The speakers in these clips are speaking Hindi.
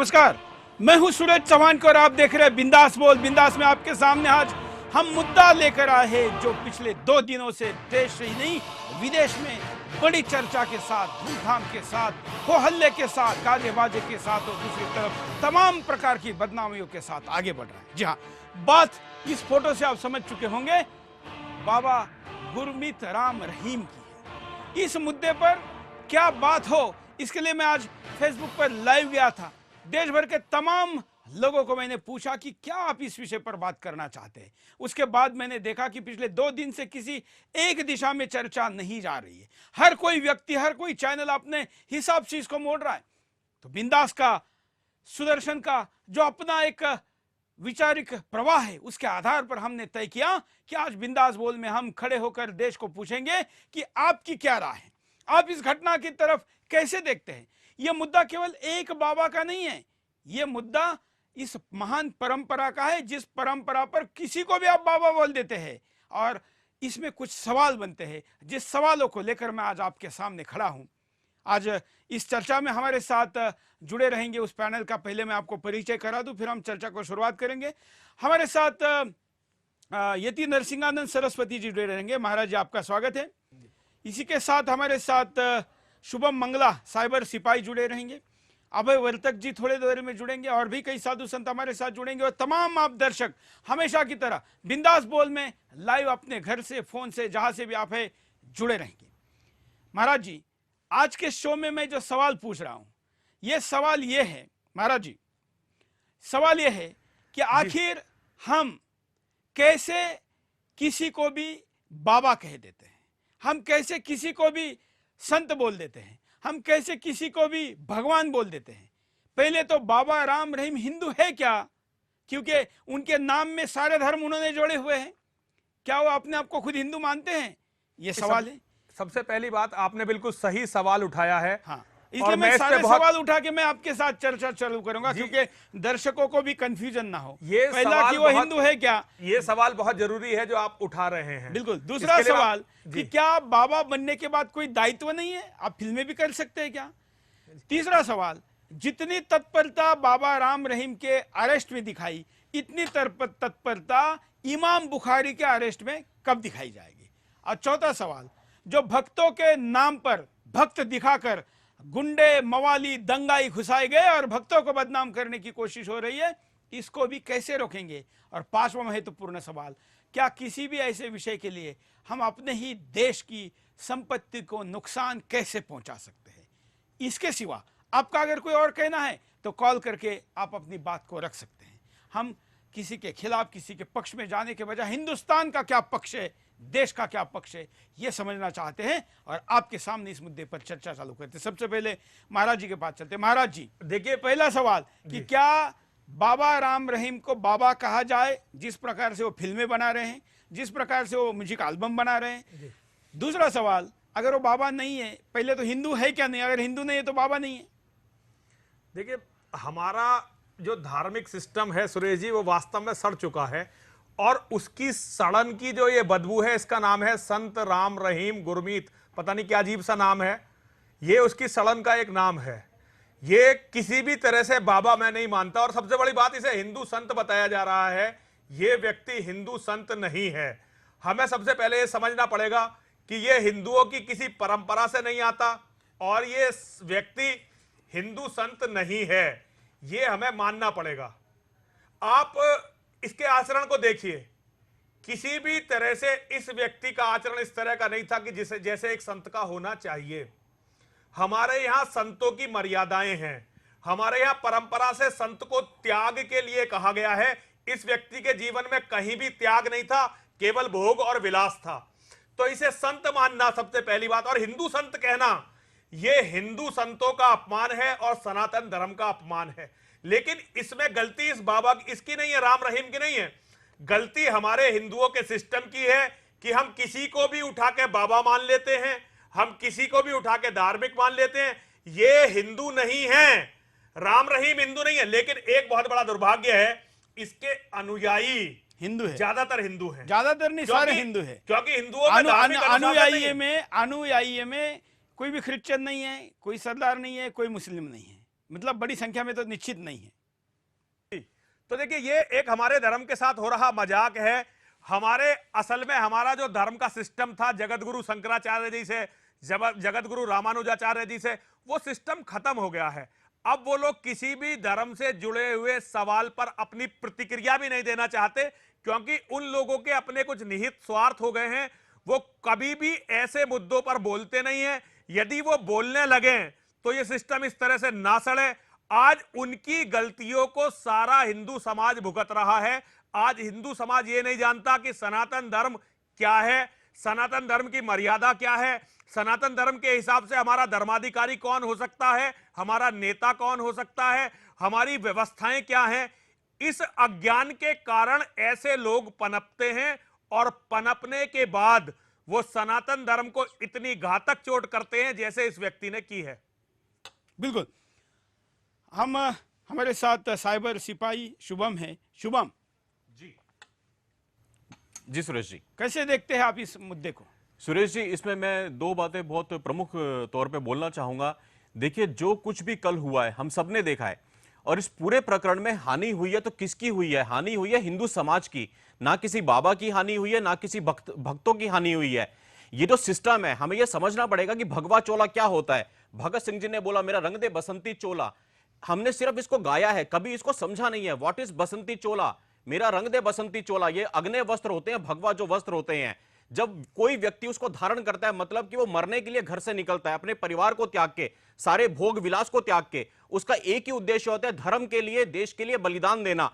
नमस्कार, मैं हूं सूरज चौहान और आप देख रहे हैं बिंदास बोल। बिंदास में आपके सामने आज हम मुद्दा लेकर आए हैं जो पिछले 2 दिनों से देश ही नहीं विदेश में बड़ी चर्चा के साथ, धूमधाम के साथ, हो हल्ले के साथ, गाजे बाजे के साथ और दूसरी तरफ तमाम प्रकार की बदनामियों के साथ आगे बढ़ रहा है। जी हाँ, बात इस फोटो से आप समझ चुके होंगे, बाबा गुरमीत राम रहीम की है। इस मुद्दे पर क्या बात हो, इसके लिए मैं आज फेसबुक पर लाइव गया था। देश भर के तमाम लोगों को मैंने पूछा कि क्या आप इस विषय पर बात करना चाहते हैं। उसके बाद मैंने देखा कि पिछले 2 दिन से किसी एक दिशा में चर्चा नहीं जा रही है। हर कोई व्यक्ति, हर कोई चैनल अपने हिसाब से इसको मोड़ रहा है। तो बिंदास का, सुदर्शन का जो अपना एक वैचारिक प्रवाह है, उसके आधार पर हमने तय किया कि आज बिंदास बोल में हम खड़े होकर देश को पूछेंगे कि आपकी क्या राय है, आप इस घटना की तरफ कैसे देखते हैं। यह मुद्दा केवल एक बाबा का नहीं है, यह मुद्दा इस महान परंपरा का है, जिस परंपरा पर किसी को भी आप बाबा बोल देते हैं और इसमें कुछ सवाल बनते हैं, जिस सवालों को लेकर मैं आज आपके सामने खड़ा हूं। आज इस चर्चा में हमारे साथ जुड़े रहेंगे उस पैनल का पहले मैं आपको परिचय करा दूं, फिर हम चर्चा को शुरुआत करेंगे। हमारे साथ यति नरसिंहानंद सरस्वती जी जुड़े रहेंगे। महाराज जी, आपका स्वागत है। इसी के साथ हमारे साथ शुभम मंगला साइबर सिपाही जुड़े रहेंगे। अभय वर्तक जी थोड़े देर में जुड़ेंगे और भी कई साधु संत हमारे साथ जुड़ेंगे और तमाम आप दर्शक हमेशा की तरह बिंदास बोल में लाइव अपने घर से, फोन से, जहां से भी आप है जुड़े रहेंगे। महाराज जी, आज के शो में मैं जो सवाल पूछ रहा हूं, यह सवाल यह है महाराज जी, सवाल यह है कि आखिर हम कैसे किसी को भी बाबा कह देते हैं, हम कैसे किसी को भी संत बोल देते हैं, हम कैसे किसी को भी भगवान बोल देते हैं। पहले तो बाबा राम रहीम हिंदू है क्या? क्योंकि उनके नाम में सारे धर्म उन्होंने जोड़े हुए हैं। क्या वो अपने आप को खुद हिंदू मानते हैं? ये सवाल है। सबसे पहली बात, आपने बिल्कुल सही सवाल उठाया है। हाँ, इसलिए मैं सारे सवाल उठा के मैं आपके साथ चर्चा चालू करूंगा क्योंकि दर्शकों को भी कंफ्यूजन ना हो। ये पहला कि वो हिंदू है क्या, ये सवाल बहुत जरूरी है जो आप उठा रहे हैं। बिल्कुल। दूसरा सवाल कि क्या बाबा बनने के बाद कोई दायित्व नहीं है, आप फिल्में भी कर सकते हैं क्या? तीसरा सवाल, जितनी तत्परता बाबा राम रहीम के अरेस्ट में दिखाई, इतनी तत्परता इमाम बुखारी के अरेस्ट में कब दिखाई जाएगी? और चौथा सवाल, जो भक्तों के नाम पर भक्त दिखाकर गुंडे, मवाली, दंगाई घुसाए गए और भक्तों को बदनाम करने की कोशिश हो रही है, इसको भी कैसे रोकेंगे? और पांचवा महत्वपूर्ण सवाल, क्या किसी भी ऐसे विषय के लिए हम अपने ही देश की संपत्ति को नुकसान कैसे पहुंचा सकते हैं? इसके सिवा आपका अगर कोई और कहना है तो कॉल करके आप अपनी बात को रख सकते हैं। हम किसी के खिलाफ, किसी के पक्ष में जाने के बजाय हिंदुस्तान का क्या पक्ष है, देश का क्या पक्ष है, यह समझना चाहते हैं और आपके सामने इस मुद्दे पर चर्चा चालू करते हैं। सबसे पहले महाराज जी के पास चलते हैं। महाराज जी, देखिए, पहला सवाल कि क्या बाबा राम रहीम को बाबा कहा जाए, जिस प्रकार से वो फिल्में बना रहे हैं, जिस प्रकार से वो म्यूजिक एल्बम बना रहे हैं? दूसरा सवाल, अगर वो बाबा नहीं है, पहले तो हिंदू है क्या नहीं? अगर हिंदू नहीं है तो बाबा नहीं है। देखिए, हमारा जो धार्मिक सिस्टम है सुरेश जी, वो वास्तव में सड़ चुका है और उसकी सड़न की जो ये बदबू है, इसका नाम है संत राम रहीम गुरमीत। पता नहीं क्या अजीब सा नाम है, ये उसकी सड़न का एक नाम है। ये किसी भी तरह से बाबा मैं नहीं मानता। और सबसे बड़ी बात, इसे हिंदू संत बताया जा रहा है, ये व्यक्ति हिंदू संत नहीं है। हमें सबसे पहले ये समझना पड़ेगा कि ये हिंदुओं की किसी परंपरा से नहीं आता और ये व्यक्ति हिंदू संत नहीं है, ये हमें मानना पड़ेगा। आप इसके आचरण को देखिए, किसी भी तरह से इस व्यक्ति का आचरण इस तरह का नहीं था कि जैसे एक संत का होना चाहिए। हमारे यहां संतों की मर्यादाएं हैं, हमारे यहां परंपरा से संत को त्याग के लिए कहा गया है। इस व्यक्ति के जीवन में कहीं भी त्याग नहीं था, केवल भोग और विलास था। तो इसे संत मानना सबसे पहली बात, और हिंदू संत कहना, यह हिंदू संतों का अपमान है और सनातन धर्म का अपमान है। लेकिन इसमें गलती इस बाबा की, इसकी नहीं है, राम रहीम की नहीं है। गलती हमारे हिंदुओं के सिस्टम की है कि हम किसी को भी उठा के बाबा मान लेते हैं, हम किसी को भी उठा के धार्मिक मान लेते हैं। ये हिंदू नहीं है, राम रहीम हिंदू नहीं है। लेकिन एक बहुत बड़ा दुर्भाग्य है, इसके अनुयायी हिंदू है, ज्यादातर हिंदू है। ज्यादातर नहीं, सारे हिंदू है। क्योंकि हिंदुओं में अनुयायी में कोई भी क्रिश्चियन नहीं है, कोई सरदार नहीं है, कोई मुस्लिम नहीं है। मतलब बड़ी संख्या में तो निश्चित नहीं है। तो देखिए, ये एक हमारे धर्म के साथ हो रहा मजाक है। हमारे असल में हमारा जो धर्म का सिस्टम था जगत गुरु शंकराचार्य जी से, जगत गुरु रामानुजाचार्य जी से, वो सिस्टम खत्म हो गया है। अब वो लोग किसी भी धर्म से जुड़े हुए सवाल पर अपनी प्रतिक्रिया भी नहीं देना चाहते, क्योंकि उन लोगों के अपने कुछ निहित स्वार्थ हो गए हैं। वो कभी भी ऐसे मुद्दों पर बोलते नहीं है। यदि वो बोलने लगे तो ये सिस्टम इस तरह से ना सड़े। आज उनकी गलतियों को सारा हिंदू समाज भुगत रहा है। आज हिंदू समाज ये नहीं जानता कि सनातन धर्म क्या है, सनातन धर्म की मर्यादा क्या है, सनातन धर्म के हिसाब से हमारा धर्माधिकारी कौन हो सकता है, हमारा नेता कौन हो सकता है, हमारी व्यवस्थाएं क्या हैं। इस अज्ञान के कारण ऐसे लोग पनपते हैं, और पनपने के बाद वो सनातन धर्म को इतनी घातक चोट करते हैं जैसे इस व्यक्ति ने की है। बिल्कुल। हमारे साथ साइबर सिपाही शुभम है। शुभम जी सुरेश जी, कैसे देखते हैं आप इस मुद्दे को? सुरेश जी, इसमें मैं दो बातें बहुत प्रमुख तौर पे बोलना चाहूंगा। देखिए, जो कुछ भी कल हुआ है हम सबने देखा है, और इस पूरे प्रकरण में हानि हुई है तो किसकी हुई है? हानि हुई है हिंदू समाज की। ना किसी बाबा की हानि हुई है, ना किसी भक्तों की हानि हुई है। ये जो सिस्टम है, हमें यह समझना पड़ेगा कि भगवा चोला क्या होता है। भगत सिंह जी ने बोला, मेरा रंग दे बसंती चोला। हमने सिर्फ इसको गाया है, कभी इसको समझा नहीं है। व्हाट इज बसंती चोला? मेरा रंग दे बसंती चोला, ये अग्ने वस्त्र होते हैं, भगवा जो वस्त्र होते हैं। जब कोई व्यक्ति उसको धारण करता है, मतलब कि वो मरने के लिए घर से निकलता है, अपने परिवार को त्याग के, सारे भोग विलास को त्याग के। उसका एक ही उद्देश्य होता है, धर्म के लिए, देश के लिए बलिदान देना।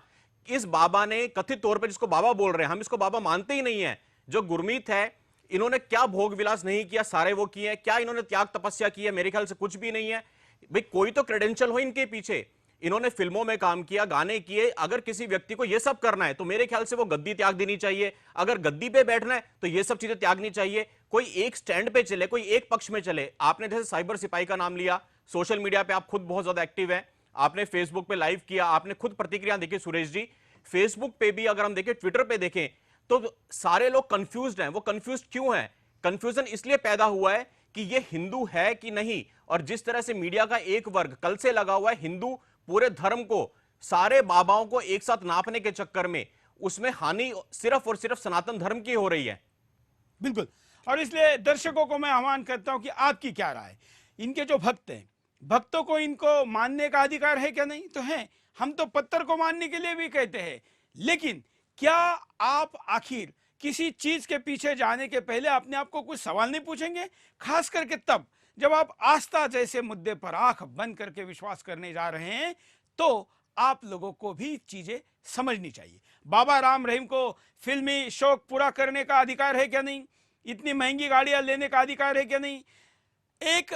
इस बाबा ने कथित तौर पर, जिसको बाबा बोल रहे हैं, हम इसको बाबा मानते ही नहीं है, जो गुरमीत है, इन्होंने क्या भोग विलास नहीं किया? सारे वो किए। क्या इन्होंने त्याग तपस्या की है? मेरे ख्याल से कुछ भी नहीं है। भाई कोई तो क्रेडेंशियल हो इनके पीछे। इन्होंने फिल्मों में काम किया, गाने किए। अगर किसी व्यक्ति को यह सब करना है तो मेरे ख्याल से वो गद्दी त्याग देनी चाहिए। अगर गद्दी पे बैठना है तो ये सब चीजें त्यागनी चाहिए। कोई एक स्टैंड पे चले, कोई एक पक्ष में चले। आपने जैसे साइबर सिपाही का नाम लिया, सोशल मीडिया पे आप खुद बहुत ज्यादा एक्टिव हैं, आपने फेसबुक पे लाइव किया, आपने खुद प्रतिक्रिया देखी। सुरेश जी, फेसबुक पे भी अगर हम देखें, ट्विटर पे देखें, तो सारे लोग कंफ्यूज्ड हैं। वो कंफ्यूज्ड क्यों हैं? कंफ्यूजन इसलिए पैदा हुआ है कि ये हिंदू है कि नहीं। और जिस तरह से मीडिया का एक वर्ग कल से लगा हुआ है हिंदू पूरे धर्म को, सारे बाबाओं को एक साथ नापने के चक्कर में, उसमें हानि सिर्फ और सिर्फ सनातन धर्म की हो रही है। बिल्कुल। और इसलिए दर्शकों को मैं आह्वान करता हूं कि आपकी क्या राय? इनके जो भक्त हैं, भक्तों को इनको मानने का अधिकार है क्या? नहीं तो है। हम तो पत्थर को मानने के लिए भी कहते हैं, लेकिन क्या आप आखिर किसी चीज के पीछे जाने के पहले अपने आप को कुछ सवाल नहीं पूछेंगे? खास करके तब जब आप आस्था जैसे मुद्दे पर आंख बंद करके विश्वास करने जा रहे हैं, तो आप लोगों को भी चीजें समझनी चाहिए। बाबा राम रहीम को फिल्मी शौक पूरा करने का अधिकार है क्या? नहीं। इतनी महंगी गाड़ियां लेने का अधिकार है क्या? नहीं। एक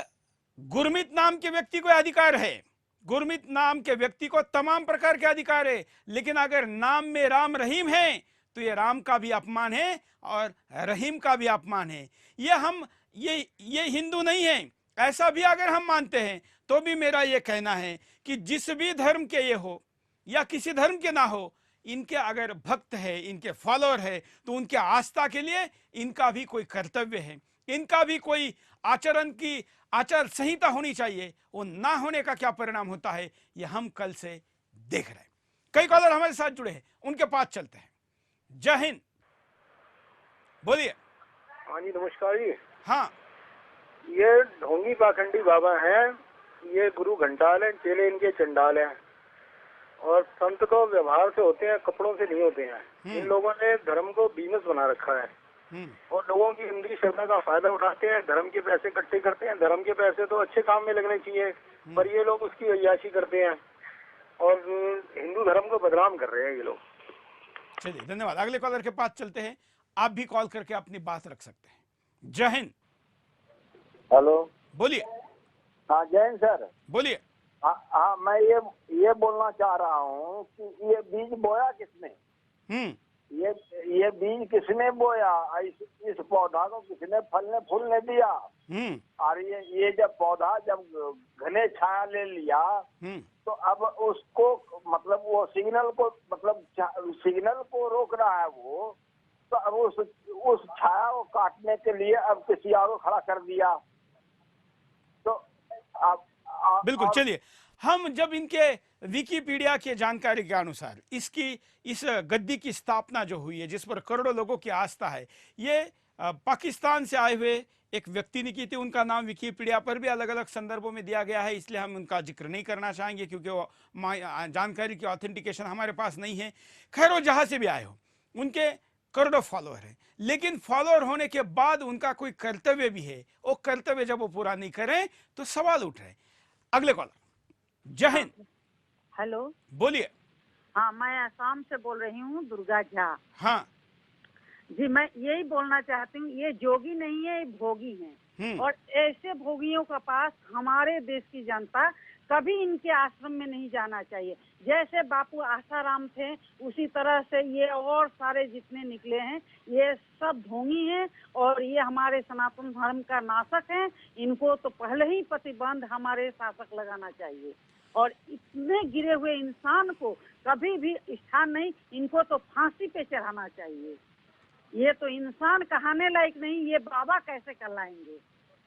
गुरमीत नाम के व्यक्ति को अधिकार है, गुरमीत नाम के व्यक्ति को तमाम प्रकार के अधिकार है, लेकिन अगर नाम में राम रहीम है तो ये राम का भी अपमान है और रहीम का भी अपमान है। ये हिंदू नहीं है, ऐसा भी अगर हम मानते हैं तो भी मेरा ये कहना है कि जिस भी धर्म के ये हो या किसी धर्म के ना हो, इनके अगर भक्त है, इनके फॉलोअर है, तो उनके आस्था के लिए इनका भी कोई कर्तव्य है, इनका भी कोई आचरण की आचार संहिता होनी चाहिए। वो ना होने का क्या परिणाम होता है, ये हम कल से देख रहे हैं। कई कॉलर हमारे साथ जुड़े हैं, उनके पास चलते हैं। जय हिंद, बोलिए। हाँ जी, नमस्कार जी। हाँ, ये ढोंगी पाखंडी बाबा हैं, ये गुरु घंटाल हैं, चेले इनके चंडाल हैं, और संत को व्यवहार से होते हैं, कपड़ों से नहीं होते हैं। इन लोगों ने धर्म को बिजनेस बना रखा है और लोगों की अंदर श्रद्धा का फायदा उठाते हैं, धर्म के पैसे इकट्ठे करते हैं। धर्म के पैसे तो अच्छे काम में लगने चाहिए, पर ये लोग उसकी अय्याशी करते हैं और हिंदू धर्म को बदनाम कर रहे हैं ये लोग। चलिए, धन्यवाद। अगले कॉलर के पास चलते हैं। आप भी कॉल करके अपनी बात रख सकते हैं। जय हिंद। हेलो, बोलिए। हाँ जय हिंद सर, बोलिए। हाँ मैं ये बोलना चाह रहा हूँ कि ये बीज बोया किसने? ये बीज किसने बोया? इस पौधा को किसने फलने फूलने दिया? और ये जब पौधा जब घने छाया ले लिया तो अब उसको मतलब वो सिग्नल को रोक रहा है वो, तो अब उस छाया को काटने के लिए अब किसी और को खड़ा कर दिया। तो बिल्कुल। चलिए, हम जब इनके विकिपीडिया के जानकारी के अनुसार इस गद्दी की स्थापना जो हुई है, जिस पर करोड़ों लोगों की आस्था है, ये पाकिस्तान से आए हुए एक व्यक्ति ने की थी। उनका नाम विकिपीडिया पर भी अलग अलग संदर्भों में दिया गया है, इसलिए हम उनका जिक्र नहीं करना चाहेंगे क्योंकि वो जानकारी की ऑथेंटिकेशन हमारे पास नहीं है। खैर, वो जहाँ से भी आए हो, उनके करोड़ों फॉलोअर हैं, लेकिन फॉलोअर होने के बाद उनका कोई कर्तव्य भी है। वो कर्तव्य जब वो पूरा नहीं करें तो सवाल उठ रहे। अगले कॉलर, जय हिंद। हेलो, बोलिए। हाँ, मैं असम से बोल रही हूँ, दुर्गा झा। हाँ जी, मैं यही बोलना चाहती हूँ, ये जोगी नहीं है, ये भोगी हैं। और ऐसे भोगियों का पास हमारे देश की जनता कभी इनके आश्रम में नहीं जाना चाहिए। जैसे बापू आसाराम थे, उसी तरह से ये और सारे जितने निकले हैं, ये सब ढोंगी हैं और ये हमारे सनातन धर्म का नाशक हैं। इनको तो पहले ही प्रतिबंध हमारे शासक लगाना चाहिए और इतने गिरे हुए इंसान को कभी भी स्थान नहीं, इनको तो फांसी पे चढ़ाना चाहिए। ये तो इंसान कहाने लायक नहीं, ये बाबा कैसे कहलाएंगे?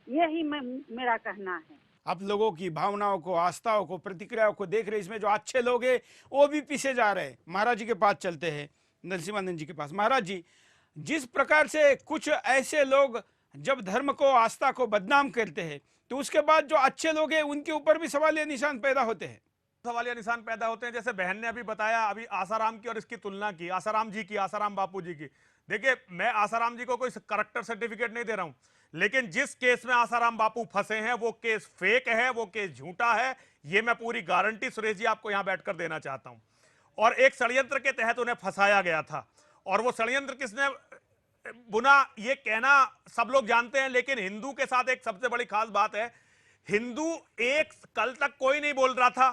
यही मेरा कहना है। आप लोगों की भावनाओं को, आस्थाओं को, प्रतिक्रियाओं को देख रहे, इसमें जो अच्छे लोग हैं वो भी पीछे जा रहे हैं। महाराज जी के पास चलते हैं, नरसिम्हानंद जी के पास। महाराज जी, जिस प्रकार से कुछ ऐसे लोग जब धर्म को, आस्था को बदनाम करते हैं, तो उसके बाद जो अच्छे लोग हैं उनके ऊपर भी सवालिया निशान पैदा होते हैं। सवालिया निशान पैदा होते हैं। जैसे बहन ने अभी बताया, अभी आसाराम की और इसकी तुलना की, आसाराम जी की, आसाराम बापू जी की। देखिए, मैं आसाराम जी को कोई करेक्टर सर्टिफिकेट नहीं दे रहा हूं, लेकिन जिस केस में आसाराम बापू फंसे हैं वो केस फेक है, वो केस झूठा है। ये मैं पूरी गारंटी सुरेश जी आपको यहां बैठकर देना चाहता हूं। और एक षड्यंत्र के तहत उन्हें फंसाया गया था, और वो षड्यंत्र किसने बुना ये कहना सब लोग जानते हैं। लेकिन हिंदू के साथ एक सबसे बड़ी खास बात है, हिंदू एक कल तक कोई नहीं बोल रहा था,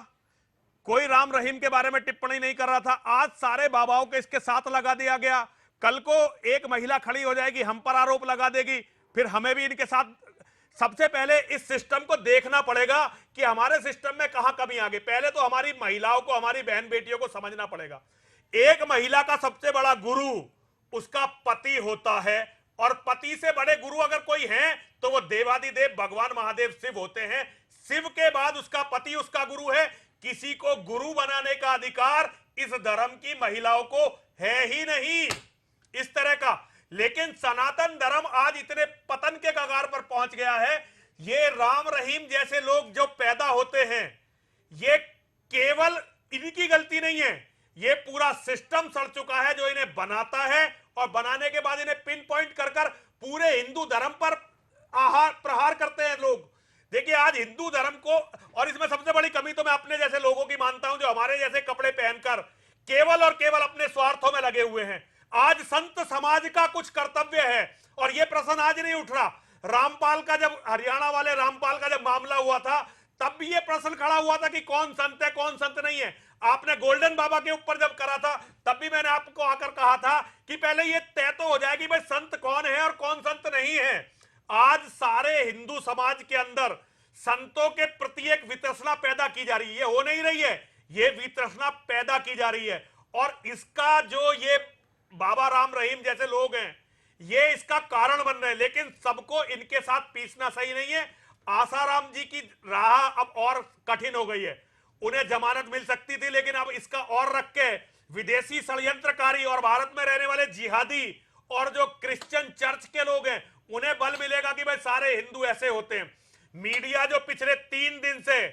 कोई राम रहीम के बारे में टिप्पणी नहीं कर रहा था। आज सारे बाबाओं के इसके साथ लगा दिया गया। कल को एक महिला खड़ी हो जाएगी, हम पर आरोप लगा देगी, फिर हमें भी इनके साथ। सबसे पहले इस सिस्टम को देखना पड़ेगा कि हमारे सिस्टम में कहां कमी आ गई। पहले तो हमारी महिलाओं को, हमारी बहन बेटियों को समझना पड़ेगा। एक महिला का सबसे बड़ा गुरु उसका पति होता है, और पति से बड़े गुरु अगर कोई हैं तो वो देवादिदेव भगवान महादेव शिव होते हैं। शिव के बाद उसका पति उसका गुरु है। किसी को गुरु बनाने का अधिकार इस धर्म की महिलाओं को है ही नहीं, इस तरह का। लेकिन सनातन धर्म आज इतने पतन के कगार पर पहुंच गया है। ये राम रहीम जैसे लोग जो पैदा होते हैं, ये केवल इनकी गलती नहीं है, ये पूरा सिस्टम सड़ चुका है जो इन्हें बनाता है, और बनाने के बाद इन्हें पिन पॉइंट कर कर पूरे हिंदू धर्म पर प्रहार करते हैं लोग। देखिए, आज हिंदू धर्म को, और इसमें सबसे बड़ी कमी तो मैं अपने जैसे लोगों की मानता हूं, जो हमारे जैसे कपड़े पहनकर केवल और केवल अपने स्वार्थों में लगे हुए हैं। आज संत समाज का कुछ कर्तव्य है, और यह प्रश्न आज नहीं उठ रहा। रामपाल का जब, हरियाणा वाले रामपाल का जब मामला हुआ था, तब भी यह प्रश्न खड़ा हुआ था कि कौन संत है, कौन संत नहीं है। आपने गोल्डन बाबा के ऊपर जब करा था, तब भी मैंने आपको आकर कहा था कि पहले यह तय तो हो जाएगी भाई संत कौन है और कौन संत नहीं है। आज सारे हिंदू समाज के अंदर संतों के प्रति एक वितृष्णा पैदा की जा रही है। हो नहीं रही है, ये वितृष्णा पैदा की जा रही है, और इसका जो ये बाबा राम रहीम जैसे लोग हैं, ये इसका कारण बन रहे हैं। लेकिन सबको इनके साथ पीसना सही नहीं है। आसाराम जी की राह अब और कठिन हो गई है। उन्हें जमानत मिल सकती थी, लेकिन अब इसका और रख के विदेशी षड्यंत्रकारी और भारत में रहने वाले जिहादी और जो क्रिश्चियन चर्च के लोग हैं, उन्हें बल मिलेगा कि भाई सारे हिंदू ऐसे होते हैं। मीडिया जो पिछले 3 दिन से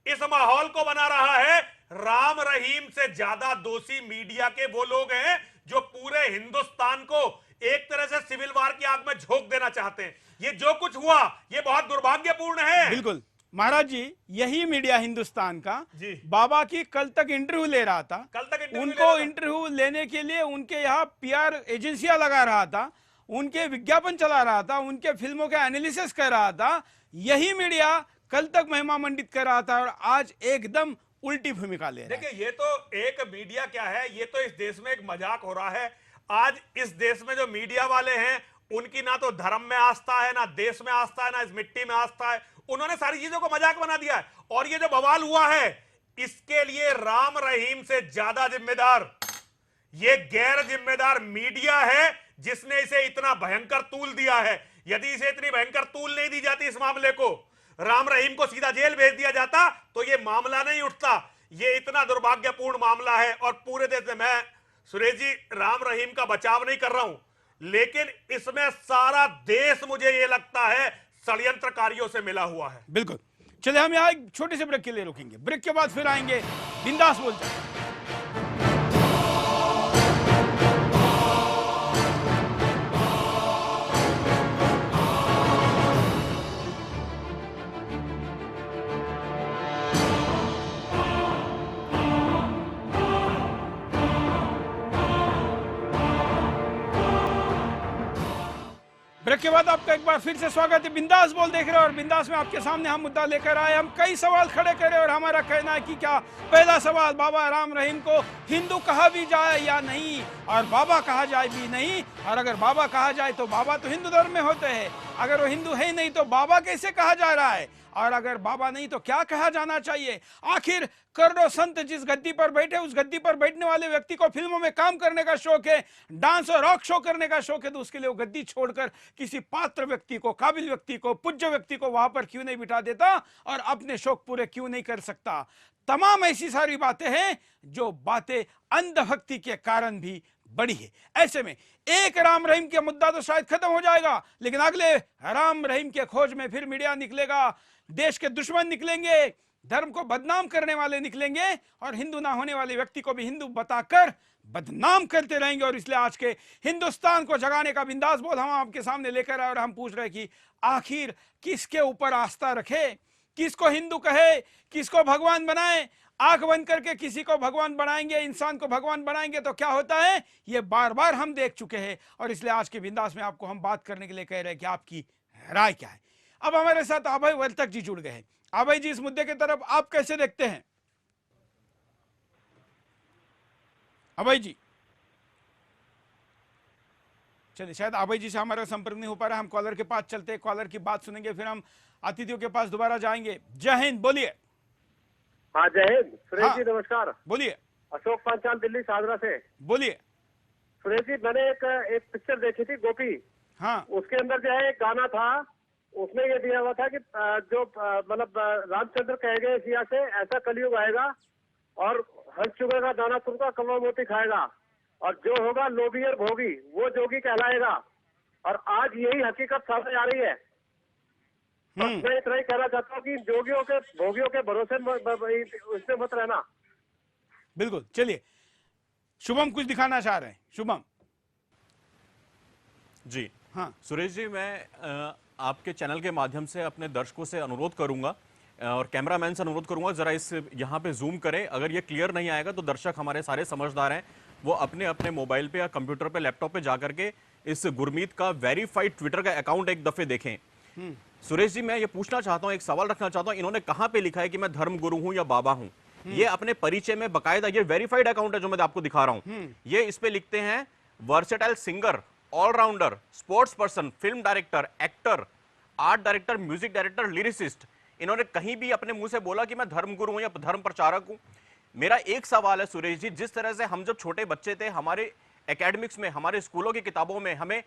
इस माहौल को बना रहा है, राम रहीम से ज्यादा दोषी मीडिया के वो लोग हैं जो पूरे हिंदुस्तान को एक तरह से सिविल वार की आग में झोंक देना चाहते हैं। ये जो कुछ हुआ, ये बहुत दुर्भाग्यपूर्ण है। बिल्कुल महाराज जी, यही मीडिया हिंदुस्तान का जी बाबा की कल तक इंटरव्यू ले रहा था। कल तक इंटरव्यू उनको इंटरव्यू लेने के लिए उनके यहाँ पीआर एजेंसियां लगा रहा था, उनके विज्ञापन चला रहा था, उनके फिल्मों का एनालिसिस कर रहा था। यही मीडिया कल तक महिमा मंडित कर रहा था, और आज एकदम उल्टी भूमिका ले रहा है। देखिए, ये तो एक मीडिया क्या है, ये तो इस देश में एक मजाक हो रहा है। आज इस देश में जो मीडिया वाले हैं, उनकी ना तो धर्म में आस्था है, ना देश में आस्था है, ना इस मिट्टी में आस्था है। उन्होंने सारी चीजों को मजाक बना दिया है। और ये जो बवाल हुआ है, इसके लिए राम रहीम से ज्यादा जिम्मेदार ये गैर जिम्मेदार मीडिया है, जिसने इसे इतना भयंकर तूल दिया है। यदि इसे इतनी भयंकर तूल नहीं दी जाती इस मामले को, राम रहीम को सीधा जेल भेज दिया जाता तो ये मामला नहीं उठता। ये इतना दुर्भाग्यपूर्ण मामला है और पूरे देश में, मैं सुरेश जी राम रहीम का बचाव नहीं कर रहा हूं, लेकिन इसमें सारा देश मुझे ये लगता है षड्यंत्रकारियों से मिला हुआ है। बिल्कुल। चलिए हम यहाँ एक छोटे से ब्रेक के लिए रुकेंगे, ब्रेक के बाद फिर आएंगे, बिंदास बोलते हैं। ब्रेक के बाद आपका एक बार फिर से स्वागत है। बिंदास बोल देख रहे हो और बिंदास में आपके सामने हम मुद्दा लेकर आए। हम कई सवाल खड़े करें और हमारा कहना है कि क्या, पहला सवाल, बाबा राम रहीम को हिंदू कहा भी जाए या नहीं, और बाबा कहा जाए भी नहीं, और अगर बाबा कहा जाए तो बाबा तो हिंदू धर्म में होते हैं, अगर वो हिंदू है नहीं तो बाबा कैसे कहा जा रहा है, और अगर बाबा नहीं तो क्या कहा जाना चाहिए। आखिर करोड़ों संत जिस गद्दी पर बैठे, उस गद्दी पर बैठने वाले व्यक्ति को फिल्मों में काम करने का शौक है, डांस और रॉक शो करने का शौक है, तो उसके लिए वो गद्दी छोड़कर किसी पात्र व्यक्ति को, काबिल व्यक्ति को, पूज्य व्यक्ति को वहां पर क्यों नहीं बिठा देता और अपने शौक पूरे क्यों नहीं कर सकता। तमाम ऐसी सारी बातें हैं जो बातें अंधभक्ति के कारण भी बड़ी है। ऐसे में एक राम रहीम के मुद्दा तो शायद खत्म हो जाएगा, लेकिन अगले राम रहीम के खोज में फिर मीडिया निकलेगा, देश के दुश्मन निकलेंगे, धर्म को बदनाम करने वाले निकलेंगे, और हिंदू ना होने वाले व्यक्ति को भी हिंदू बताकर बदनाम करते रहेंगे। और इसलिए आज के हिंदुस्तान को जगाने का बिंदास बोल हम आपके सामने लेकर आए और हम पूछ रहे हैं कि आखिर किसके ऊपर आस्था रखे, किसको हिंदू कहे, किसको भगवान बनाए। आंख बंद करके किसी को भगवान बनाएंगे, इंसान को भगवान बनाएंगे तो क्या होता है, ये बार बार हम देख चुके हैं। और इसलिए आज के बिंदास में आपको हम बात करने के लिए कह रहे हैं कि आपकी राय क्या है। अब हमारे साथ अभय वर्तक जी जुड़ गए हैं। अभय जी, इस मुद्दे की तरफ आप कैसे देखते हैं? अभय जी, चलिए शायद अभय जी से हमारा संपर्क नहीं हो पा रहा, हम कॉलर के पास चलते हैं, कॉलर की बात सुनेंगे, फिर हम अतिथियों के पास दोबारा जाएंगे। जय हिंद, बोलिए। हाँ जय हिंद सुरेश हाँ, जी, नमस्कार। बोलिए। अशोक पांचाल, दिल्ली सादरा से। बोलिए। सुरेश जी, मैंने एक पिक्चर देखी थी, गोपी। हाँ, उसके अंदर जो है एक गाना था, उसमें ये दिया हुआ था कि जो मतलब रामचंद्र कहे गए सिया से, ऐसा कलयुग आएगा और हंस चुकेगा दाना तुमका, कलवा मोती खाएगा, और जो होगा लोभी और भोगी वो जोगी कहलाएगा। और आज यही हकीकत सामने आ रही है। मैं इतना ही कहना चाहता हूँ कि जोगियों के, भोगियों के भरोसे उसमें मत रहना। बिल्कुल। चलिए, शुभम कुछ दिखाना चाह रहे हैं। शुभम जी हाँ, सुरेश जी, मैं आपके चैनल के माध्यम से अपने दर्शकों से अनुरोध करूंगा और कैमरामैन से अनुरोध करूंगा, जरा इस यहाँ पे जूम करें। अगर ये क्लियर नहीं आएगा तो दर्शक हमारे सारे समझदार हैं, वो अपने अपने मोबाइल पे या कंप्यूटर पे, लैपटॉप पे जाकर के इस गुरमीत का वेरीफाइड ट्विटर का अकाउंट एक दफे देखें। सुरेश जी, मैं ये पूछना चाहता हूं, एक सवाल रखना चाहता हूं, इन्होंने कहां पे लिखा है कि मैं धर्म गुरु हूं या बाबा हूं? ये अपने परिचय में बकायदा, ये वेरीफाइड अकाउंट है जो मैं आपको दिखा रहा हूं, ये इस पे लिखते हैं versatile singer, all-rounder, sports person, film director, actor, art director, music director, lyricist. इन्होंने कहीं भी अपने मुंह से बोला कि मैं धर्म गुरु हूं या धर्म प्रचारक हूं? मेरा एक सवाल है सुरेश जी, जिस तरह से हम जब छोटे बच्चे थे, हमारे एकेडमिक्स में, हमारे स्कूलों की किताबों में हमें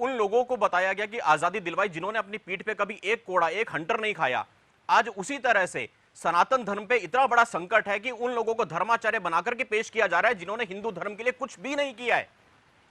उन लोगों को बताया गया कि आजादी दिलवाई जिन्होंने अपनी पीठ पे कभी एक कोड़ा, एक हंटर नहीं खाया। आज उसी तरह से सनातन धर्म पे इतना बड़ा संकट है कि उन लोगों को धर्माचार्य बनाकर के पेश किया जा रहा है जिन्होंने हिंदू धर्म के लिए कुछ भी नहीं किया है।